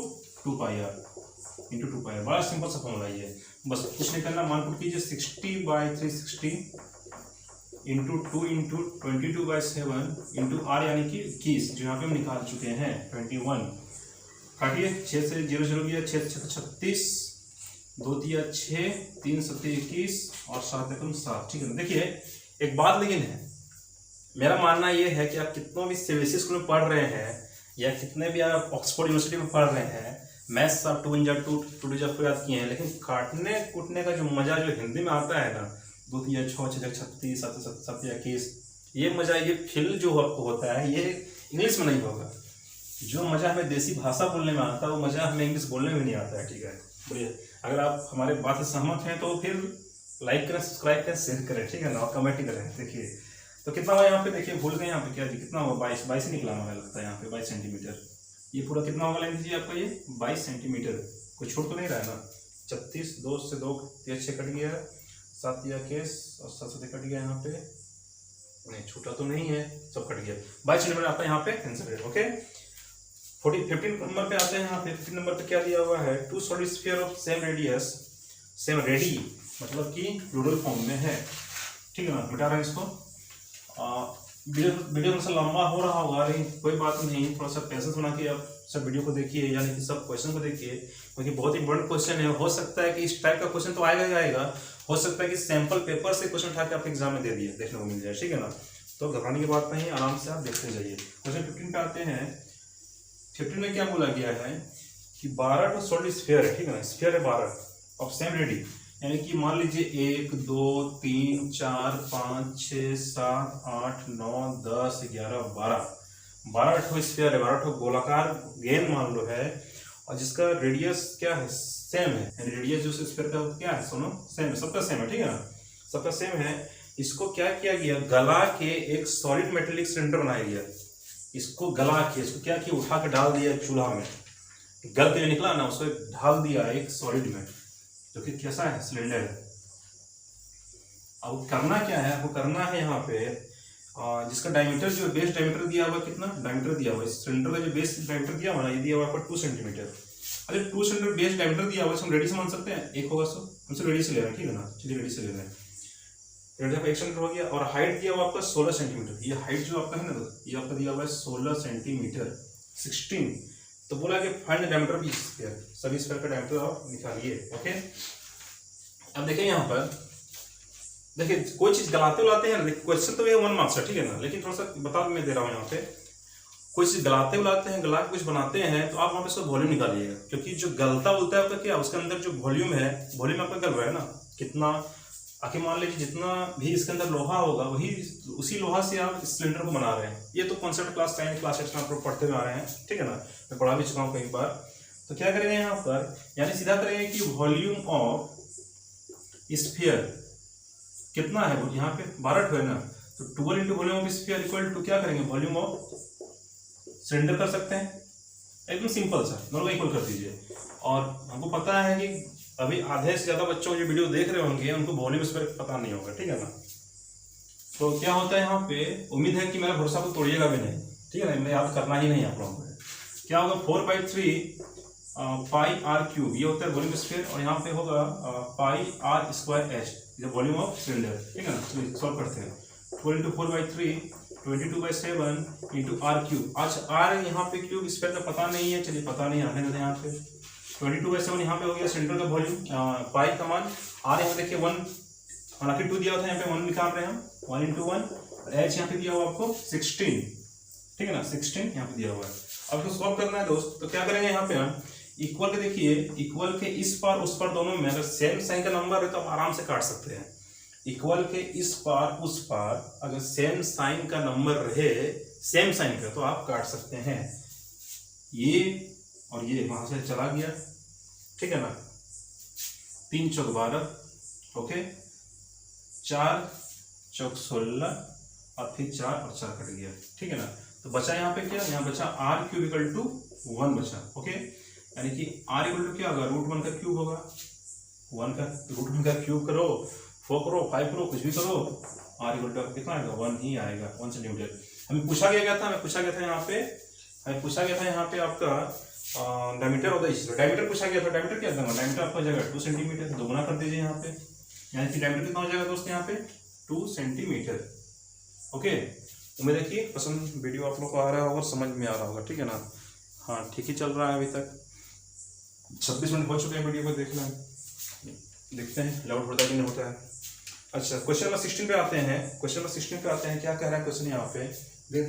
2πr, बड़ा सिंपल सा फॉर्मूला ये, बस कुछ नहीं करना, मान पुट कीजिए 60/360 इंटू 2 इंटू 22/7 इंटू आर यानी कि 21, जो यहाँ पे हम निकाल चुके हैं 21। काटिए, 6 से 0 0 गया, 6 6 36, 2 दिया 6, 3 7 21 और 7 एकम 7, ठीक है ना। देखिए एक बात लेकिन है, मेरा मानना ये है कि आप कितनों भी सीबीएसई स्कूल में पढ़ रहे हैं या कितने भी आप ऑक्सफोर्ड यूनिवर्सिटी में पढ़ रहे हैं, मैथ्स आप 2 1 जा 2 2 2 जा याद किए हैं, लेकिन काटने कूटने का जो मजा जो हिंदी में आता है ना, 2 3 6 6 36 7 7 21, ये मजा, ये फील जो आपको होता है ये इंग्लिश में नहीं होगा। जो मजा हमें देसी भाषा बोलने में आता है वो मजा हमें इंग्लिश बोलने में नहीं आता है, ठीक है। बढ़िया, अगर आप हमारे बात से सहमत हैं तो फिर लाइक करें, सब्सक्राइब करें, शेयर करें, ठीक है ना, और कमेंट करें। देखिए तो कितना हुआ यहाँ पे, देखिए भूल गए यहाँ पे क्या जी, कितना हुआ 22 निकला मुझे लगता है यहाँ पे 22 सेंटीमीटर। ये पूरा कितना होगा लेंथ जी आपका, ये 22 सेंटीमीटर। कोई छूट तो नहीं रहा है ना। 36, 2 से 2 6 कट गया, 7 या केस और 7 से कट गया यहाँ पे, नहीं छूटा तो नहीं है, सब कट गया। 22 सेंटीमीटर आपका यहाँ पे आंसर है। ओके 15 नंबर पे आते हैं। यहाँ पे 15 नंबर पे क्या दिया हुआ है, two solid sphere of same radius, same radii मतलब कि प्लूरल फॉर्म में है, ठीक है ना। मिटा रहे हैं इसको। वीडियो थोड़ा सा लंबा हो रहा होगा, लेकिन कोई बात नहीं, थोड़ा सा पेशेंस बना के आप सब वीडियो को देखिए, यानी कि सब क्वेश्चन को देखिए, क्योंकि बहुत इंपॉर्टेंट क्वेश्चन है। हो सकता है कि इस टाइप का क्वेश्चन तो आएगा ही आएगा, हो सकता है कि सैंपल पेपर से क्वेश्चन उठा के आप एग्जाम में दे दिए, देखने को मिल जाए, ठीक है ना। तो घबराने की बात नहीं, आराम से आप देखते जाइए। क्वेश्चन 15 पे आते हैं। 15 में क्या बोला गया है कि 12 तो सॉलिड स्फीयर है, ठीक है ना, स्फीयर है 12 ऑफ सेम रेडी, यानी कि मान लीजिए 1 2 3 4 5 6 7 8 9 10 11 12 ठो स्फीयर है, 12 ठो गोलाकार गेंद मान लो है, और जिसका रेडियस क्या है, सेम है, यानी रेडियस जो स्फीयर का क्या है, सुनो सेम है, सबका सेम है, ठीक है ना, सबका सेम है। इसको क्या किया गया, गला के एक सॉलिड मेटेलिक सिलेंडर बनाया गया। इसको गला के, इसको क्या किया, उठा के डाल दिया चूल्हा में, गल के जो निकला ना उसको ढाल दिया एक सॉलिड में, जो कि कैसा है, सिलेंडर है। अब करना क्या है, आपको करना है यहाँ पे जिसका डायमीटर जो बेस डायमीटर दिया हुआ, कितना डायमीटर दिया हुआ, इस सिलेंडर का जो बेस डायमीटर दिया हुआ ना, ये दिया हुआ आपको 2 सेंटीमीटर। अरे 2 सेंटीमीटर बेस डायमीटर दिया हुआ, हम रेडी से मान सकते हैं, एक होगा सो हमसे रेडी से ले रहे हैं, ठीक है ना, चलिए रेडी से ले रहे हैं। रेडी का 1 सेंटीमीटर हो गया, और हाइट दिया हुआ आपका 16 सेंटीमीटर। ये हाइट जो आपका है ना, ये आपका दिया हुआ है 16 सेंटीमीटर 16। तो बोला कि find the diameter of each sphere, सभी स्फीयर का डायमीटर आप निकालिए। ओके अब देखिए यहाँ पर, देखिए कोई चीज गलाते उलाते हैं ना, क्वेश्चन तो ये 1 मार्क्स है, ठीक है ना, लेकिन थोड़ा सा बता मैं दे रहा हूँ यहाँ पे, कोई चीज गलाते उलाते हैं, गला के कुछ बनाते हैं, तो आप वहाँ पे उसका वॉल्यूम निकालिएगा, क्योंकि जो गलता बोलता है आपका क्या, उसके अंदर जो वॉल्यूम है, वॉल्यूम आपका गल रहा है ना, कितना आखिर मान लीजिए जितना भी इसके अंदर लोहा होगा, वही उसी लोहा से आप इस सिलेंडर को बना रहे हैं। ये तो कॉन्सेप्ट क्लास 10 क्लास 8 में आप पढ़ते हुए आ रहे हैं, ठीक है ना, मैं पढ़ा भी चुका हूँ कई बार। तो क्या करेंगे यहाँ पर, यानी सीधा करेंगे कि वॉल्यूम ऑफ स्फीयर कितना है, वो यहाँ पे 12 है ना, तो 12 into volume of sphere equal to क्या करेंगे, वॉल्यूम ऑफ सिलेंडर कर सकते हैं, एकदम सिंपल सा, दोनों को इक्वल कर दीजिए। और हमको पता है कि अभी आधे से ज्यादा बच्चों जो वीडियो देख रहे होंगे उनको वॉल्यूम स्फीयर पता नहीं होगा, ठीक है ना। तो क्या होता है यहाँ पे, उम्मीद है कि मेरा भरोसा को तोड़िएगा भी नहीं, ठीक है ना, मैं याद करना ही नहीं आप लोगों को। क्या होगा 4/3 पाई आर क्यूब, ये होता है वॉल्यूम स्फीयर, और यहाँ पे होगा पाई आर स्क्वायर एच, ये वॉल्यूम ऑफ सिलेंडर, ठीक है ना। चलिए सॉल्व करते हैं। 4 × 4/3 22/7 इंटू आर क्यूब। अच्छा आर यहाँ पे क्यूब स्फीयर का पता नहीं है, चलिए पता नहीं आने देते यहाँ पे। 22/7 यहाँ पे हो गया सेंटर का वॉल्यूम, पाई का मान, आर यहाँ देखिए 1, हालांकि 2 दिया था, यहाँ पे 1 निकाल रहे हैं हम, 1 × 1, और एच यहाँ पे दिया हुआ आपको 16, ठीक है ना, 16 यहाँ पे दिया हुआ है। अब इसको सॉल्व करना है दोस्त, तो क्या करेंगे यहाँ पे हम, इक्वल के देखिए, इक्वल के इस पार उस पार दोनों में अगर सेम साइन का नंबर है तो आप आराम से काट सकते हैं। इक्वल के इस पार उस पार अगर सेम साइन का नंबर रहे, सेम साइन का, तो आप काट सकते हैं। ये और ये वहां से चला गया, ठीक है ना, 3 × 4 = 12, ओके, 4 × 4 = 16, और फिर 4 और 4 कट गया, ठीक है ना। तो बचा यहाँ पे क्या, यहाँ बचा r क्यूब = 1 बचा, ओके, यानी कि r = क्या होगा, √1 का क्यूब होगा, 1 का √1 का क्यूब करो, 4 करो, 5 करो, कुछ भी करो, r = कितना आएगा, 1 ही आएगा, 1 सेंटीमीटर। हमें पूछा गया था, यहाँ पे हमें पूछा गया था यहाँ पे आपका डायमीटर होता है, डायमीटर पूछा गया था, डायमीटर क्या था, डायमीटर आपका हो जाएगा 2 सेंटीमीटर, दोगुना कर दीजिए यहाँ पे, यानी कि डायमीटर कितना हो जाएगा दोस्त यहाँ पे 2 सेंटीमीटर। ओके, उम्मीद है कि पसंद वीडियो आप लोग को आ रहा होगा, समझ में आ रहा होगा, ठीक है ना। हाँ ठीक ही चल रहा है, अभी तक 26 मिनट हो चुके हैं वीडियो को देखना है, देखते हैं लाउड होता है कि नहीं होता है। अच्छा क्वेश्चन नंबर 16 पे आते हैं, क्या कह रहा है क्वेश्चन यहाँ पे,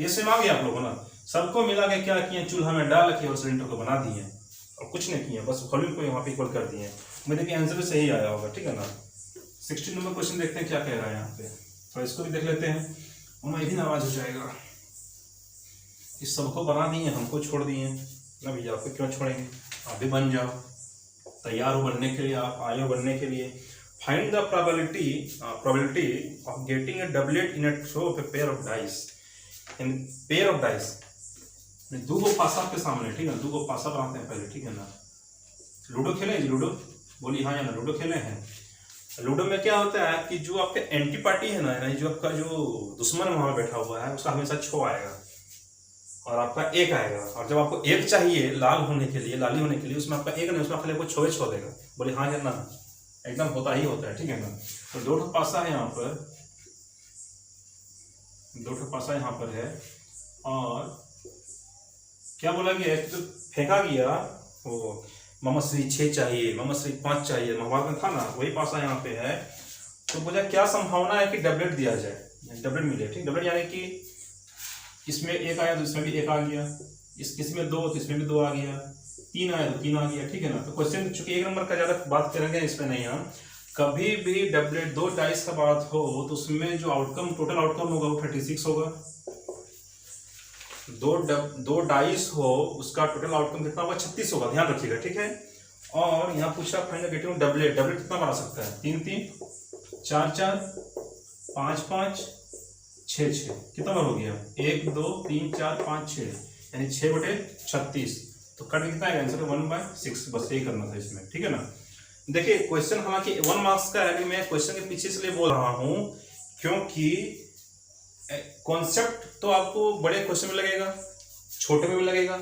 ये सेम आ गया आप लोगों ना, सबको मिला के क्या किए, चूल्हा में डाल के और सिलेंडर को बना दिए, और कुछ नहीं किए, बस वॉल्यूम को यहाँ पे इक्वल कर दिए। उम्मीद है कि आंसर भी सही आया होगा, ठीक है ना। 16 नंबर क्वेश्चन देखते हैं क्या कह रहा है यहाँ पे, तो इसको भी देख लेते हैं। हमें भी नाराज हो जाएगा, इस सबको बना दिए, हमको छोड़ दिए ना भैया, आपको क्यों छोड़ेंगे, आप भी बन जाओ, तैयार हो बनने के लिए, आप आए हो बनने के लिए। Find the probability of getting a doublet in a throw of a pair of dice. In pair of dice, दो गो पासा आपके सामने, ठीक है, दो गो पासा बनाते हैं पहले, ठीक है ना। लूडो खेले हैं जी, लूडो बोली हाँ या ना, लूडो खेले हैं। लूडो में क्या होता है कि जो आपके एंटी पार्टी है ना, यानी जो आपका जो दुश्मन वहां बैठा हुआ है उसका हमेशा 6 आएगा और आपका 1 आएगा, और जब आपको 1 चाहिए लाल होने के लिए, लाली होने के लिए, उसमें आपका 1 नहीं, उसमें आपको 6 छोड़ देगा। बोले हाँ या ना, एकदम होता ही होता है, ठीक है ना। तो 2 ठो पासा है यहाँ पर, 2 ठो पासा यहाँ पर है, और क्या बोला गया, तो फेंका गया वो ममश्री 6 चाहिए, ममश्री 5 चाहिए, महाभारत में था ना, वही पासा यहाँ पे है। तो बोला क्या संभावना है कि डबलेट दिया जाए, डबलेट मिले, ठीक, डबलेट यानी कि इसमें 1 आया तो इसमें भी 1 आ गया, इसमें 2 तो इसमें भी 2 आ गया, 3 आया तो 3 आ गया, ठीक है ना। तो क्वेश्चन चूंकि 1 नंबर का ज्यादा बात करेंगे इसमें नहीं, हम कभी भी डबलेट 2 डाइस का बात हो तो उसमें जो आउटकम, टोटल आउटकम होगा वो 36 होगा। 2 डाइस हो उसका टोटल आउटकम कितना होगा, 36 होगा, ध्यान रखिएगा, ठीक है। और यहाँ पूछा find the getting doublet, doublet कितना बना सकता है, 3 3 4 4 5 5 6 6, कितना बार हो गया, 1 2 3 4 5 6, यानी 6/36। तो कट कितना आएगा आंसर, 1/6। बस यही करना था इसमें, ठीक है ना। देखिए क्वेश्चन हालांकि 1 मार्क्स का है, मैं क्वेश्चन के पीछे इसलिए बोल रहा हूं क्योंकि कॉन्सेप्ट तो आपको बड़े क्वेश्चन में लगेगा, छोटे में भी लगेगा,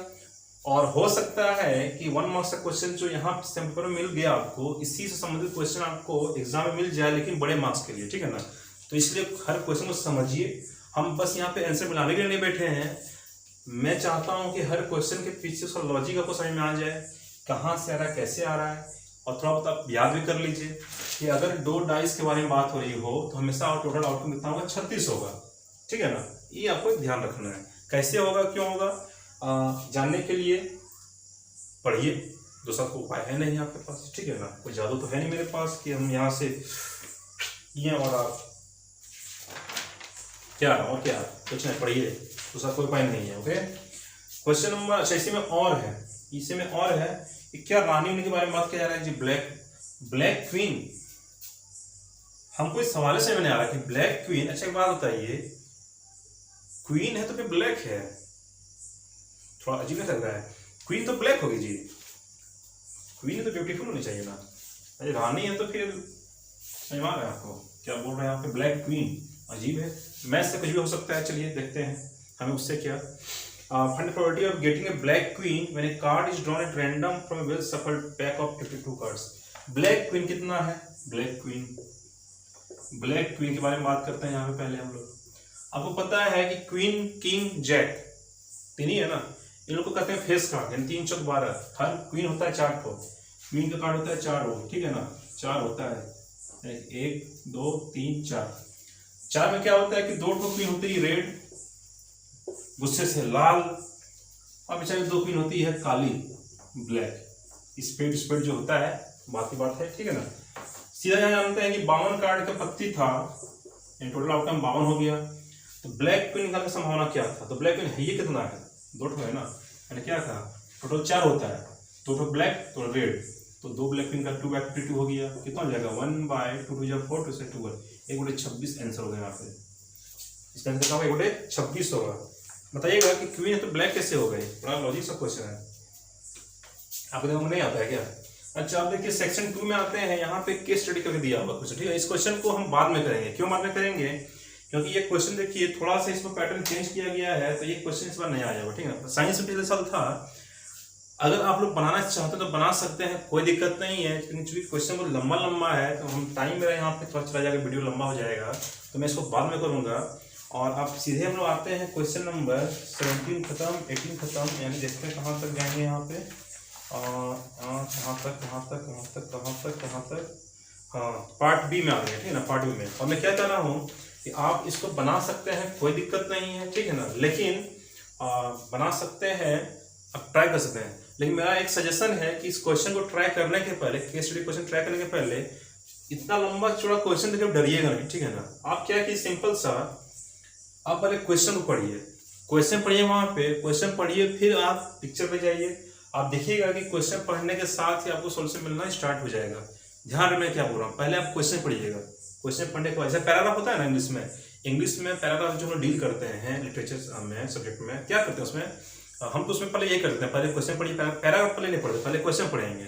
और हो सकता है कि 1 मार्क्स का क्वेश्चन जो यहाँ पेपर में मिल गया आपको, इसी से संबंधित क्वेश्चन आपको एग्जाम में मिल जाए, लेकिन बड़े मार्क्स के लिए, ठीक है ना। तो इसलिए हर क्वेश्चन को समझिए, हम बस यहाँ पे आंसर बनाने के लिए नहीं बैठे हैं। मैं चाहता हूँ कि हर क्वेश्चन के पीछे उसका लॉजिक आपको समझ में आ जाए, कहाँ से आ रहा है, कैसे आ रहा है, और थोड़ा बहुत आप याद भी कर लीजिए कि अगर 2 डाइस के बारे में बात हो रही हो तो हमेशा टोटल आउटकम कितना होगा, 36 होगा, ठीक है ना। ये आपको ध्यान रखना है, कैसे होगा, क्यों होगा, जानने के लिए पढ़िए, दूसरा कोई उपाय है नहीं आपके पास, ठीक है ना। कोई जादू तो है नहीं मेरे पास कि हम यहाँ से ये और आप क्या और क्या, कुछ नहीं, पढ़िए, दूसरा कोई उपाय नहीं है, ओके। क्वेश्चन नंबर, अच्छा इसी में और है, इसी में और है कि क्या रानी उन्हीं के बारे में बात किया जा रहा है जी, ब्लैक क्वीन। हमको इस सवाल से नहीं आ रहा कि ब्लैक क्वीन, अच्छा एक बात बताइए, क्वीन है तो फिर ब्लैक है, थोड़ा अजीब नहीं लग रहा है, क्वीन तो ब्लैक होगी जी, क्वीन तो ब्यूटीफुल होनी चाहिए ना, अरे रानी है तो फिर समझ में आ रहा है आपको क्या बोल रहे हैं यहाँ पे, ब्लैक क्वीन, अजीब है, मैथ से कुछ भी हो सकता है। चलिए देखते हैं, हमें उससे क्या। Find the probability of getting a black queen when A card is drawn at random from A well shuffled pack of 52 cards. Black queen कितना है, ब्लैक क्वीन के बारे में बात करते हैं यहाँ पे पहले हम लोग। आपको पता है कि क्वीन, किंग, जैक तीन ही है ना, इन लोग को कहते हैं फेस कार्ड, यानी 3 4 12। हर क्वीन होता है 4 ठो, क्वीन का कार्ड होता है 4 हो, ठीक है ना, 4 होता है, 1 2 3 4। 4 में क्या होता है कि 2 ठो क्वीन होती है रेड, गुस्से से लाल, और बेचारी 2 क्वीन होती है काली, ब्लैक। स्पेड जो होता है बात की बात है, ठीक है ना। सीधा यहाँ जानते हैं कि 52 कार्ड का पत्ती था, टोटल आउटकम 52 हो गया, तो ब्लैक क्वीन निकालने की संभावना क्या था, तो ब्लैक क्वीन है ये कितना है, 2 ठो है ना, यानी क्या था, टोटल 4 होता है, 2 ठो ब्लैक, 2 रेड, तो 2 ब्लैक क्वीन का 2/52 हो गया, कितना हो जाएगा, 1/2 4 2 से 2 1/26 आंसर हो गया यहाँ पे। इसका आंसर क्या होगा, 1/26 होगा। बताइएगा कि क्वीन है तो ब्लैक कैसे हो गई, बड़ा लॉजिक सा क्वेश्चन है, आपको दिमाग में नहीं आता है क्या। अच्छा आप देखिए सेक्शन 2 में आते हैं, यहाँ पे केस स्टडी करके दिया हुआ कुछ, ठीक है। इस क्वेश्चन को हम बाद में करेंगे, क्यों बाद में करेंगे, क्योंकि ये क्वेश्चन देखिए थोड़ा सा इसमें पैटर्न चेंज किया गया है, तो ये क्वेश्चन इस बार नहीं आया हुआ, ठीक है। साइंस में पिछले साल था, अगर आप लोग बनाना चाहते तो बना सकते हैं, कोई दिक्कत नहीं है, लेकिन चूंकि क्वेश्चन बहुत लंबा है तो हम टाइम मेरा यहाँ पे थोड़ा चला जाएगा, वीडियो लंबा हो जाएगा, तो मैं इसको बाद में करूँगा। और आप सीधे हम लोग आते हैं क्वेश्चन नंबर 17 खत्म, 18 खत्म, यानी देखते हैं कहाँ तक जाएंगे यहाँ पे, कहाँ तक, हाँ पार्ट बी में आ गए, ठीक है ना, पार्ट बी में। और मैं क्या कह रहा हूँ कि आप इसको बना सकते हैं, कोई दिक्कत नहीं है, ठीक है ना, लेकिन बना सकते हैं, आप ट्राई कर सकते हैं, लेकिन मेरा एक सजेशन है कि इस क्वेश्चन को ट्राई करने के पहले, केस स्टडी क्वेश्चन ट्राई करने के पहले इतना लंबा चौड़ा क्वेश्चन देखिए डरिएगा नहीं, ठीक है ना। आप क्या कि सिंपल सा आप पहले क्वेश्चन को पढ़िए, क्वेश्चन पढ़िए, वहां पे क्वेश्चन पढ़िए, फिर आप पिक्चर पे जाइए, आप देखिएगा कि क्वेश्चन पढ़ने के साथ ही आपको सॉल्यूशन मिलना स्टार्ट हो जाएगा। ध्यान रखना क्या बोल रहा हूँ, पहले आप क्वेश्चन पढ़िएगा। क्वेश्चन पढ़ने के बाद जैसे पैराग्राफ होता है ना इंग्लिश में पैराग्राफ जो हम डील करते हैं लिटरेचर में सब्जेक्ट में क्या करते हैं उसमें, हम तो उसमें पहले ये करते हैं, पहले क्वेश्चन पढ़िए, पैराग्राफ पहले नहीं पढ़ते, पहले क्वेश्चन पढ़ेंगे,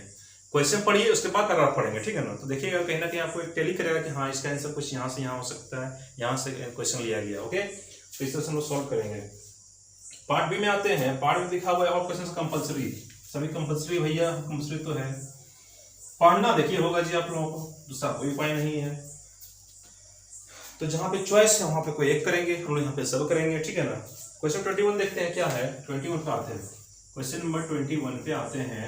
क्वेश्चन पढ़िए उसके बाद पैराग्राफ पढ़ेंगे, ठीक है ना। तो देखिएगा कहीं ना कहीं आपको एक टेली करेगा कि हाँ इसका आंसर कुछ यहाँ से यहाँ हो सकता है, यहाँ से क्वेश्चन लिया गया। ओके, तो इस तरह से हम लोग सॉल्व करेंगे। पार्ट बी में आते हैं। पार्ट में लिखा हुआ है और क्वेश्चन कंपलसरी, सभी कंपलसरी भैया, कंपलसरी तो है पढ़ना, देखिए होगा जी आप लोगों को, दूसरा कोई उपाय नहीं है। तो जहां पे चॉइस है वहां पे कोई एक करेंगे, हम लोग यहाँ पे सब करेंगे, ठीक है ना। क्वेश्चन 21 देखते हैं क्या है, 21 पे आते हैं। क्वेश्चन नंबर 21 पे आते हैं।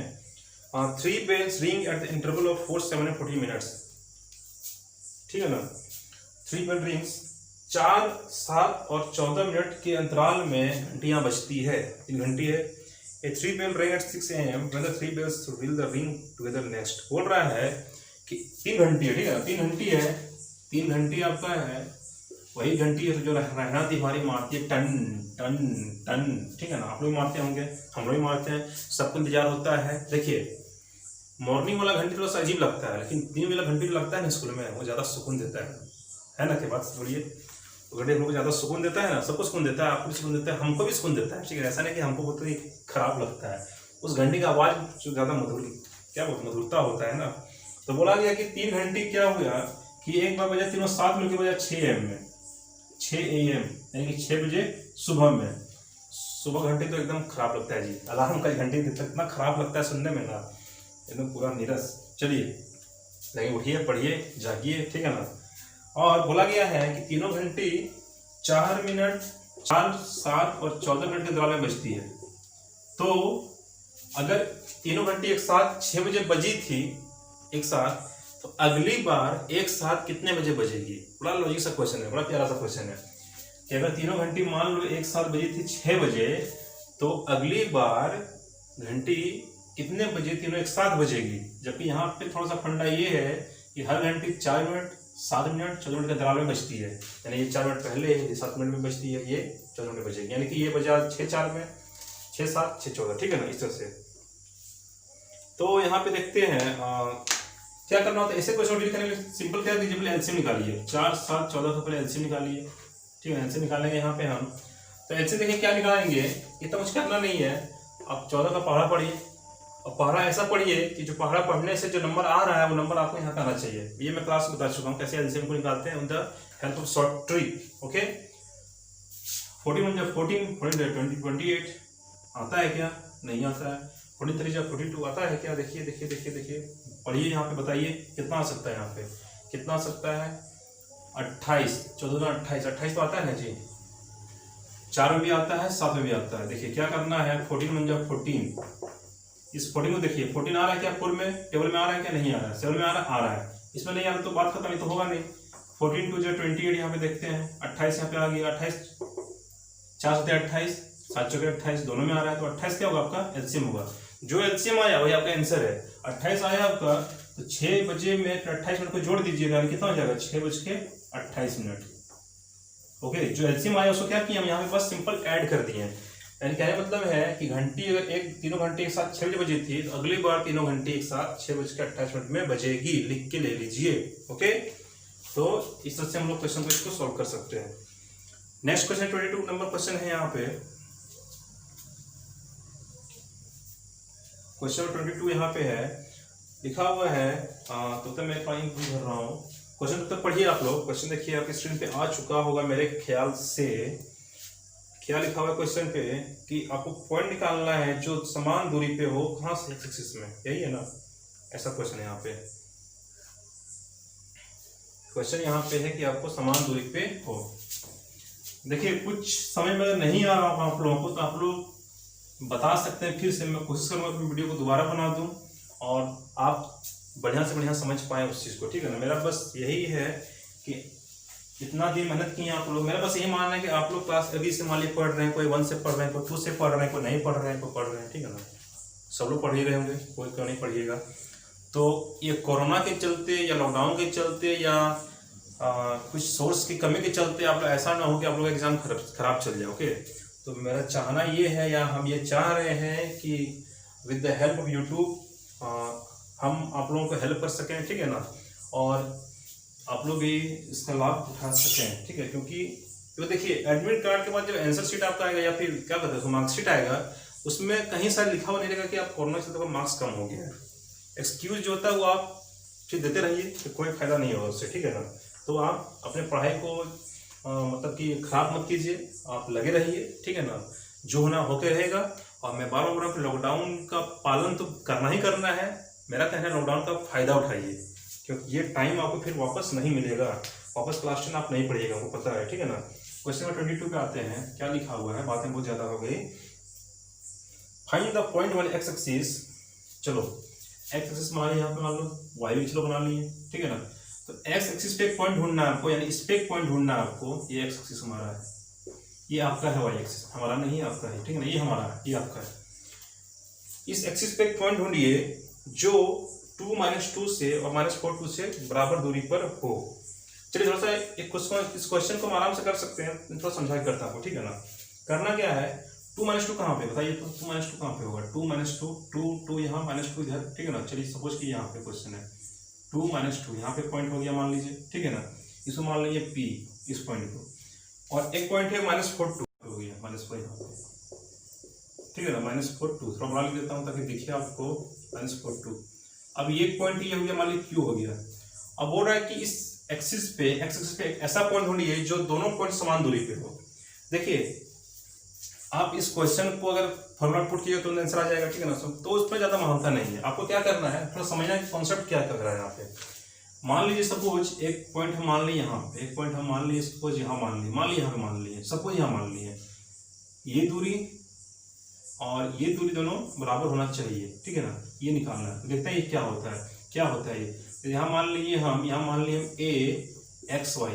3 bells ring at the interval of 4, 7 and 40 minutes, ठीक है ना। 3 bell rings 4, 7 और 14 मिनट के अंतराल में घंटियां बजती है, 3 घंटी है। A 3 bell rang at 6 AM when the 3 bells will the ring together next। बोल रहा है कि 3 घंटी है, ठीक है, 3 घंटी है, 3 घंटी आपका है, वही घंटी है जो रहना तिहारी मारती है, टन टन टन, ठीक है ना। आप लोग मारते होंगे, हम लोग मारते हैं, सबको इंतजार होता है। देखिए मॉर्निंग वाला घंटी थोड़ा सा अजीब लगता है, लेकिन 3 वाला घंटी लगता है ना स्कूल में, वो ज्यादा सुकून देता है ना। क्या बात बोलिए, तो घंटे हमको ज्यादा सुकून देता है ना, सबको सुकून देता है, आपको भी सुकून देता है, हमको भी सुकून देता है, ठीक है। ऐसा नहीं कि हमको बहुत ही खराब लगता है, उस घंटी का आवाज जो ज्यादा मधुर, क्या बोलते मधुरता होता है ना। तो बोला गया कि 3 घंटी क्या हुआ कि एक बार बजा, तीनों 7 मिलकर बजा 6 AM में, 6 AM यानी कि 6 बजे सुबह में। सुबह घंटे तो एकदम खराब लगता है जी, अलार्म का घंटी इतना खराब लगता है सुनने में ना, एकदम पूरा नीरस। चलिए लेकिन उठिए, पढ़िए, जागिए, ठीक है ना। और बोला गया है कि तीनों घंटी 4 मिनट, 4, 7 और 14 मिनट के दौरान में बजती है। तो अगर तीनों घंटी एक साथ 6 बजे बजी थी एक साथ, तो अगली बार एक साथ कितने बजे बजेगी। बड़ा लॉजिक सा क्वेश्चन है, बड़ा प्यारा सा क्वेश्चन है कि अगर तीनों घंटी मान लो एक साथ बजी थी 6 बजे, तो अगली बार घंटी कितने बजे तीनों एक साथ बजेगी। जबकि यहाँ पे थोड़ा सा फंडा ये है कि हर घंटी 4 मिनट, 7 मिनट, 14 मिनट के दौरान में बजती है, यानी ये 4 मिनट पहले, ये 7 मिनट में बजती है, ये 14 मिनट बजेगी, यानी कि ये बजा 6-4 में, 6-7, 6-14, ठीक है ना, इस तरह से। तो यहाँ पे देखते हैं क्या करना होता है ऐसे क्वेश्चन डील करने के लिए। सिंपल क्या कीजिए, पहले एलसीएम निकालिए, 4, 7, 14 का पहले एलसीएम निकालिए, ठीक है। एलसीएम निकालेंगे यहाँ पे हम, तो एलसीएम देखिए क्या निकालेंगे, इतना कुछ करना नहीं है। आप 14 का पहाड़ा पढ़िए, और पहाड़ा ऐसा पढ़िए कि जो पहाड़ा पढ़ने से जो नंबर आ रहा है वो नंबर आपको यहाँ पे आना चाहिए। ये मैं क्लास में बता चुका हूँ कैसे एलसीएम को निकालते हैं, with the help of short trick. Okay, 14 जब 14, 20, 28 आता है क्या, नहीं आता है। 43 जब 42 आता है क्या, देखिए देखिए देखिए देखिए, पढ़िए यहाँ पे, बताइए कितना आ सकता है, यहाँ पे कितना आ सकता है, 28, 14 28, 28 तो आता है ना जी, 4 में भी आता है, 7 में भी आता है। देखिए क्या करना है, 14 जब 14, इस 14 को देखिए, 14 आ रहा है क्या पूर्व में, टेबल में आ रहा है क्या, नहीं आ रहा है, 7 में आ रहा है, इसमें नहीं आ रहा तो बात खत्म, ही तो होगा नहीं। 14 2 28 यहाँ पे देखते हैं, 28 यहाँ पे आ गया, 28, 4 से 28, 7 चौके 28, दोनों में आ रहा है, तो 28 क्या होगा आपका एलसीएम होगा। जो एलसीएम आया वही आपका आंसर है। 28 आया आपका, तो 6 बजे में 28 मिनट को जोड़ दीजिएगा, कितना हो जाएगा, 6:28। ओके, जो एलसीएम आया उसको क्या किया हम यहाँ पे बस सिंपल ऐड कर दिए। यानी कहने मतलब है कि घंटी अगर तीनों घंटे एक साथ 6 बजे बजी थी, तो अगली बार तीनों घंटे एक साथ 6:28 में बजेगी, लिख के ले लीजिए। ओके, तो इस तरह से हम लोग क्वेश्चन को इसको सॉल्व कर सकते हैं। नेक्स्ट क्वेश्चन 22 नंबर क्वेश्चन है यहाँ पे, क्वेश्चन 22 यहाँ पे है, लिखा हुआ है, तो मैं टाइम भर रहा हूँ, क्वेश्चन तब तक पढ़िए आप लोग। क्वेश्चन देखिए आपकी स्क्रीन पे आ चुका होगा मेरे ख्याल से। क्या लिखा हुआ है क्वेश्चन पे कि आपको पॉइंट निकालना है जो समान दूरी पे हो, कहाँ से एक्सिस में, यही है ना, ऐसा क्वेश्चन है यहाँ पे। क्वेश्चन यहाँ पे है कि आपको समान दूरी पे हो। देखिए कुछ समय में नहीं आ रहा आप लोगों को, तो आप लोग बता सकते हैं, फिर से मैं कोशिश करूंगा कि वीडियो को दोबारा बना दूं और आप बढ़िया से बढ़िया समझ पाए उस चीज़ को, ठीक है ना। मेरा बस यही है कि इतना दिन मेहनत की आप लोग, मेरा बस यही मानना है कि आप लोग क्लास अभी से मान ली पढ़ रहे हैं, कोई 1 से पढ़ रहे हैं, कोई 2 से पढ़ रहे हैं, कोई नहीं पढ़ रहे हैं, कोई पढ़ रहे हैं, ठीक है ना। सब लोग पढ़ ही रहे होंगे, कोई क्यों नहीं पढ़िएगा। तो ये कोरोना के चलते या लॉकडाउन के चलते या कुछ सोर्स की कमी के चलते आप लोग ऐसा ना हो कि आप लोग एग्जाम खराब चल जाए। ओके, तो मेरा चाहना ये है, या हम ये चाह रहे हैं कि with the help of YouTube हम आप लोगों को हेल्प कर सकें, ठीक है ना, और आप लोग भी इसका लाभ उठा सकें, ठीक है। क्योंकि तो देखिए एडमिट कार्ड के बाद जब आंसर शीट आपका आएगा या फिर क्या कहते हैं मार्कशीट आएगा, उसमें कहीं सारा लिखा हुआ नहीं रहेगा कि आप कोरोना से तो मार्क्स कम हो गया है। एक्सक्यूज जो होता है वो आप फिर देते रहिए, तो कोई फायदा नहीं होगा उससे, ठीक है ना। तो आप अपने पढ़ाई को मतलब कि खराब मत कीजिए, आप लगे रहिए, ठीक है ना। जो होना होके रहेगा। और मैं बार बार बोल रहा हूँ लॉकडाउन का पालन तो करना ही करना है। मेरा कहना है लॉकडाउन का फायदा उठाइए, क्योंकि ये टाइम आपको फिर वापस नहीं मिलेगा, वापस क्लास 10 आप नहीं पढ़िएगा, आपको पता है, ठीक है ना। क्वेश्चन नंबर 22 पे आते हैं, क्या लिखा हुआ है, बातें बहुत ज्यादा हो गई। Find the point one x axis. चलो एक्स एक्सिस मान लिया, यहाँ पे मान लो वाई भी चलो बना लिए, ठीक है ना। तो एक्स एक्सिस पे एक पॉइंट ढूंढना है आपको, यानी इस पे एक पॉइंट ढूंढना है आपको। ये एक्स एक्सिस हमारा है, ये आपका है, वाई एक्सिस हमारा नहीं आपका है, ठीक है ना। ये हमारा है, ये आपका है। इस एक्सिस पे एक पॉइंट ढूंढिए जो 2 - 2 से और -4 से बराबर दूरी पर हो। चलिए थोड़ा सा एक क्वेश्चन, इस क्वेश्चन को हम आराम से कर सकते हैं, थोड़ा समझा करता हूँ, ठीक है ना। करना क्या है, 2 - 2 कहाँ पे बताइए, तो 2 - 2 कहाँ पे होगा, 2 - 2 2 यहाँ -2 इधर, ठीक है ना। चलिए सपोज कि यहाँ पे क्वेश्चन है 2 - 2, यहाँ पे पॉइंट हो गया मान लीजिए, ठीक है ना। इसको मान लीजिए P, इस पॉइंट को, और एक पॉइंट है -4 2 हो गया, -4 यहाँ पे, ठीक है ना। -4 2 थोड़ा बड़ा लिख देता हूँ ताकि दिखे आपको, -4 2। अब ये पॉइंट ये हो गया, मान लीजिए Q हो गया। अब बोल रहा है कि इस एक्सिस पे, एक्स एक्सिस पे एक ऐसा पॉइंट ढूंढिए जो दोनों पॉइंट समान दूरी पे हो। देखिए आप इस क्वेश्चन को अगर फॉर्मूला पुट किए तो आंसर आ जाएगा, ठीक है ना। तो उस पर ज्यादा महानता नहीं है, आपको क्या करना है थोड़ा समझना है कॉन्सेप्ट क्या कर रहा है यहाँ पे। मान लीजिए सपोज एक पॉइंट हम मान ली यहाँ पे, एक पॉइंट हम मान ली सपोज यहाँ मान ली यहाँ पे मान लिए, सपोज यहाँ मान लिए, ये दूरी और ये दूरी दोनों बराबर होना चाहिए, ठीक है ना। ये निकालना है, तो देखते हैं ये क्या होता है, क्या होता है ये। तो यहाँ मान लिए हम, यहाँ मान लिए हम a x y,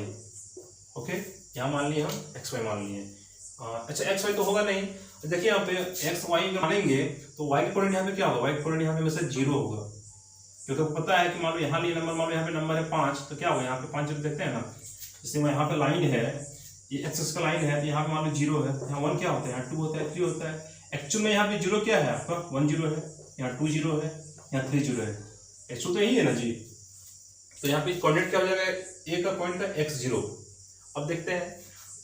ओके, यहाँ मान लिए हम x y मान लिए। अच्छा x y तो होगा नहीं, देखिए यहाँ पे x y मानेंगे तो y के कोऑर्डिनेट यहाँ पे क्या होगा, y के कोऑर्डिनेट यहाँ पे हमेशा 0 होगा, क्योंकि आपको पता है कि मान लो यहाँ लिए नंबर, मान लो यहाँ पे नंबर है 5, तो क्या होगा यहाँ पे 5 0 देखते हैं ना। जैसे यहाँ पे लाइन है, ये एक्सिस का लाइन है, तो यहाँ पे मान लो 0 है, यहाँ 1 क्या होता है, यहाँ 2 होता है, 3 होता है। एक्चुअल में यहाँ पे 0 क्या है आपका, 1 0 है, यहाँ 2 0 है, यहाँ 3 0 है। एक्चुअल तो यही है ना जी। तो यहाँ पे कोऑर्डिनेट क्या हो जाएगा, ए का पॉइंट का x0। अब देखते हैं,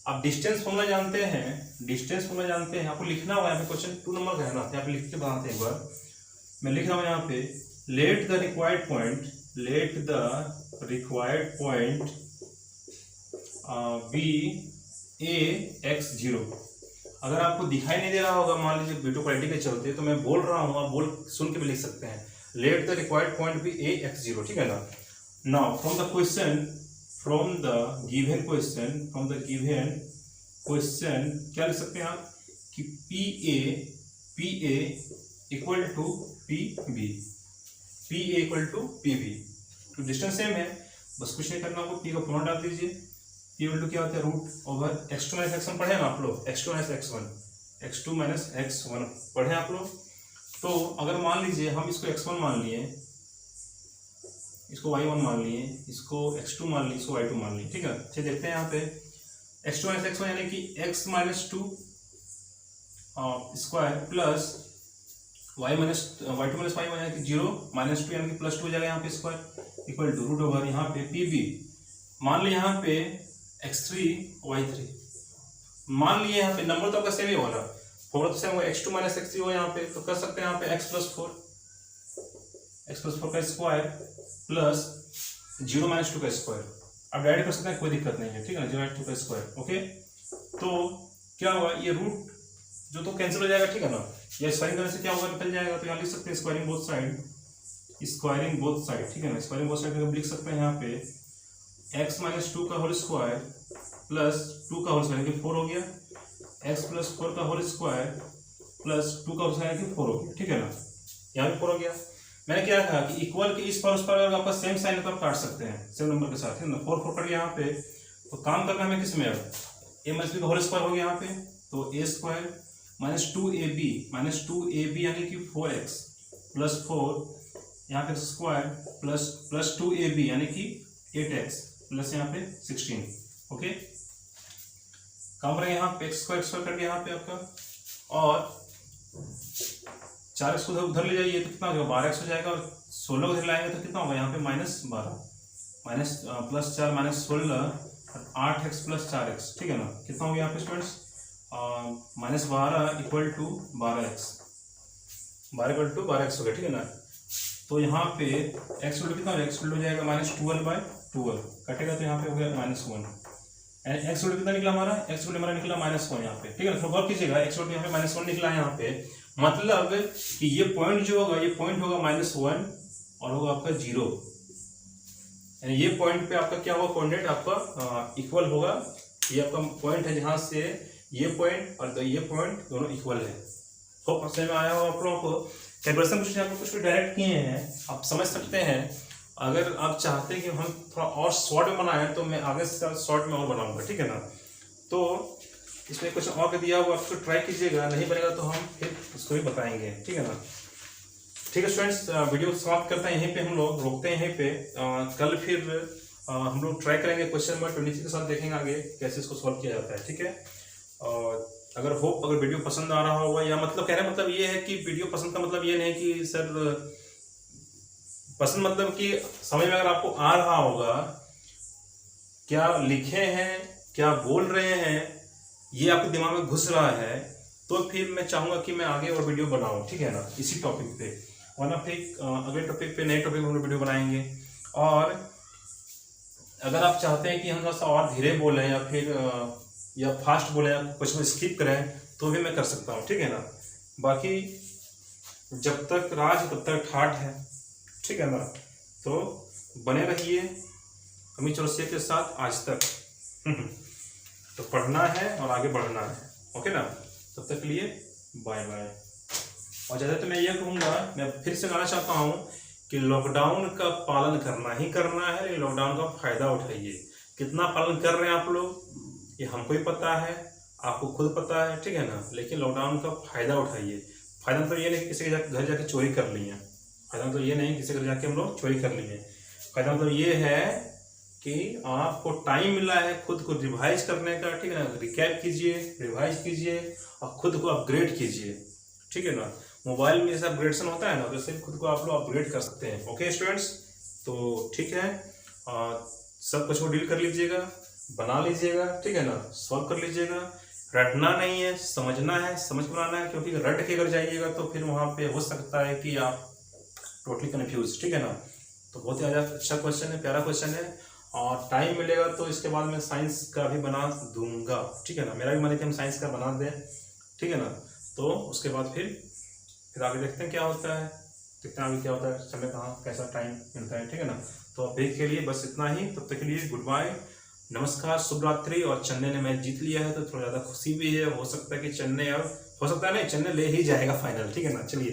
आप डिस्टेंस फॉर्मूला जानते हैं, डिस्टेंस फॉर्मूला जानते हैं, आपको लिखना होगा यहाँ पे, क्वेश्चन 2 नंबर का है ना, यहाँ पे लिख के बताते हैं एक बार। मैं लिख रहा हूँ यहाँ पे, let the required point, let the required point be A x0। अगर आपको दिखाई नहीं दे रहा होगा, मान लीजिए वीडियो क्वालिटी के चलते, तो मैं बोल रहा हूँ, आप बोल सुन के भी लिख सकते हैं, let the required point be A x0, ठीक है ना। Now from the question, from the given question, from the given question क्या लिख सकते हैं आप कि P A equal to P B, P A equal to P B. तो डिस्टेंस सेम है, बस कुछ नहीं करना, आपको पी का फॉर्मूला डाल दीजिए। पी इक्वल टू क्या होता है, रूट ओवर x2 - x1 पढ़े ना आप लोग, x2 - x1, x2 - x1 पढ़े आप लोग। तो अगर मान लीजिए हम इसको x1 मान लिए, इसको y1 मान लिए, इसको x2 मान लिए, इसको y2 मान लिए, ठीक है। चलिए देखते हैं यहाँ पे x2 - x1 यानी कि x - 2 square plus y2 - y1 यानी कि 0 - 2 यानी कि +2 हो जाएगा यहाँ पे square, equal to root over यहाँ पे पी बी, मान ली यहाँ पे x3 y3, मान लिए यहाँ पे नंबर तो आपका सेम ही होगा, फॉर्मूला तो सेम होगा, x2 - x3 हो यहाँ पे, तो कर सकते हैं यहाँ पे x + 4, x + 4 का स्क्वायर प्लस 0 - 2 का स्क्वायर। अब डायरेक्ट कर सकते हैं, कोई दिक्कत नहीं है, ठीक है ना, 0 - 2 का स्क्वायर, ओके। तो क्या होगा, ये रूट जो तो कैंसिल हो जाएगा, ठीक है ना, या स्क्वायरिंग करने से क्या होगा, निकल जाएगा। तो यहाँ लिख सकते हैं squaring both side, squaring both side, ठीक है ना, स्क्वायरिंग बोथ साइड लिख सकते हैं यहाँ पे x - 2 का होल स्क्वायर प्लस 2 का होल स्क्वायर यानी कि 4 हो गया, x + 4 का होल स्क्वायर प्लस 2 का होल स्क्वायर यानी कि 4 हो गया, ठीक है ना। यहाँ भी 4 हो गया। मैंने क्या कहा कि इक्वल के इस पर उस पर आपका सेम साइन पर काट सकते हैं, सेम नंबर के साथ, ठीक है ना। 4 4 कट गया यहाँ पे, तो काम करना हमें किस में, अब a - b का होल स्क्वायर हो गया यहाँ पे, तो a² - 2ab यानी कि 4x + 4 यहाँ पे स्क्वायर प्लस 2ab यानी कि 8x प्लस यहाँ पे 16, ओके। काम रहे यहाँ पे x² कट गया यहाँ पे आपका, और 4x को उधर ले जाइए तो कितना हो जाएगा, 12x हो जाएगा, और 16 को लाएंगे तो कितना होगा यहाँ पे -12 माइनस प्लस 4 -16 8x + 4x, ठीक है ना। कितना हो गया यहाँ पे students, -12 equal to 12x, 12 equal to 12x हो गया, ठीक है ना। तो यहाँ पे x कितना हो जाएगा, x हो जाएगा -12/12 कटेगा तो यहाँ पे हो गया -1 एंड x कितना निकला हमारा, x हमारा निकला -1 यहाँ पे, ठीक है ना। तो गौर कीजिएगा x यहाँ पे -1 निकला है यहाँ पे, मतलब कि ये पॉइंट जो होगा ये पॉइंट होगा -1 और होगा आपका 0, यानी ये पॉइंट पे आपका क्या होगा, कोऑर्डिनेट आपका इक्वल होगा। ये आपका पॉइंट है जहाँ से ये पॉइंट और ये पॉइंट दोनों इक्वल है। तो समझ में आया होगा आप लोगों को। कैलकुलेशन कुछ भी डायरेक्ट किए हैं, आप समझ सकते हैं। अगर आप चाहते हैं कि हम थोड़ा और शॉर्ट में बनाएं तो मैं आगे से शॉर्ट में और बनाऊंगा, ठीक है ना। तो इसमें कुछ और कर दिया हुआ, आपको ट्राई कीजिएगा, नहीं बनेगा तो हम फिर उसको भी बताएंगे, ठीक है ना। ठीक है स्टूडेंट्स, वीडियो समाप्त करते हैं यहीं पे, हम लोग रोकते हैं यहीं पे। कल फिर हम लोग ट्राई करेंगे क्वेश्चन नंबर 23 के साथ, देखेंगे आगे कैसे इसको सॉल्व किया जाता है, ठीक है। और अगर वीडियो पसंद आ रहा होगा, या मतलब कहने मतलब ये है कि वीडियो पसंद का मतलब ये नहीं कि सर पसंद, मतलब कि समझ में अगर आपको आ रहा होगा क्या लिखे हैं, क्या बोल रहे हैं, ये आपके दिमाग में घुस रहा है, तो फिर मैं चाहूंगा कि मैं आगे और वीडियो बनाऊं, ठीक है ना, इसी टॉपिक पे। वरना फिर अगले टॉपिक पे, नए टॉपिक पे वीडियो बनाएंगे। और अगर आप चाहते हैं कि हम थोड़ा सा और धीरे बोलें या फिर या फास्ट बोलें या कुछ में स्किप करें तो भी मैं कर सकता हूँ, ठीक है ना। बाकी जब तक राज तब तक ठाठ है, ठीक है ना। तो बने रहिए अमित चौरसिया के साथ आज तक। तो पढ़ना है और आगे बढ़ना है, ओके ना। तब तक के लिए बाय बाय। और ज़्यादा तो मैं ये कहूँगा, मैं फिर से कहना चाहता हूँ कि लॉकडाउन का पालन करना ही करना है, लेकिन लॉकडाउन का फायदा उठाइए। कितना पालन कर रहे हैं आप लोग ये हमको ही पता है, आपको खुद पता है, ठीक है ना। लेकिन लॉकडाउन का फायदा उठाइए। फायदा तो ये नहीं कि किसी के घर जाके चोरी कर लिए, फायदा तो ये नहीं किसी के घर जाके हम लोग चोरी कर लिए। फायदा मतलब ये है कि आपको टाइम मिला है खुद को रिवाइज करने का, ठीक है ना। रिकैप कीजिए, रिवाइज कीजिए और खुद को अपग्रेड कीजिए, ठीक है ना। मोबाइल में जैसे अपग्रेडेशन होता है ना, वैसे खुद को आप लोग अपग्रेड कर सकते हैं। ओके स्टूडेंट्स, तो ठीक है, सब कुछ को डील कर लीजिएगा, बना लीजिएगा, ठीक है ना, सॉल्व कर लीजिएगा। रटना नहीं है, समझना है, समझ बनाना है, क्योंकि रट के अगर जाइएगा तो फिर वहाँ पे हो सकता है कि आप टोटली कन्फ्यूज, ठीक है ना। तो बहुत ही अच्छा क्वेश्चन है, प्यारा क्वेश्चन है। और टाइम मिलेगा तो इसके बाद मैं साइंस का भी बना दूंगा, ठीक है ना। मेरा भी मन है कि हम साइंस का बना दें, ठीक है ना। तो उसके बाद फिर आगे देखते हैं क्या होता है, देखते हैं आगे क्या होता है, समय कहाँ कैसा टाइम मिलता है, ठीक है ना। तो अभी के लिए बस इतना ही, तब तक के लिए गुड बाय, नमस्कार, शुभ रात्रि। और चेन्नई ने मैच जीत लिया है तो थोड़ा ज़्यादा खुशी भी है। हो सकता है कि चेन्नई, अब हो सकता है नहीं, चेन्नई ले ही जाएगा फाइनल, ठीक है ना। चलिए।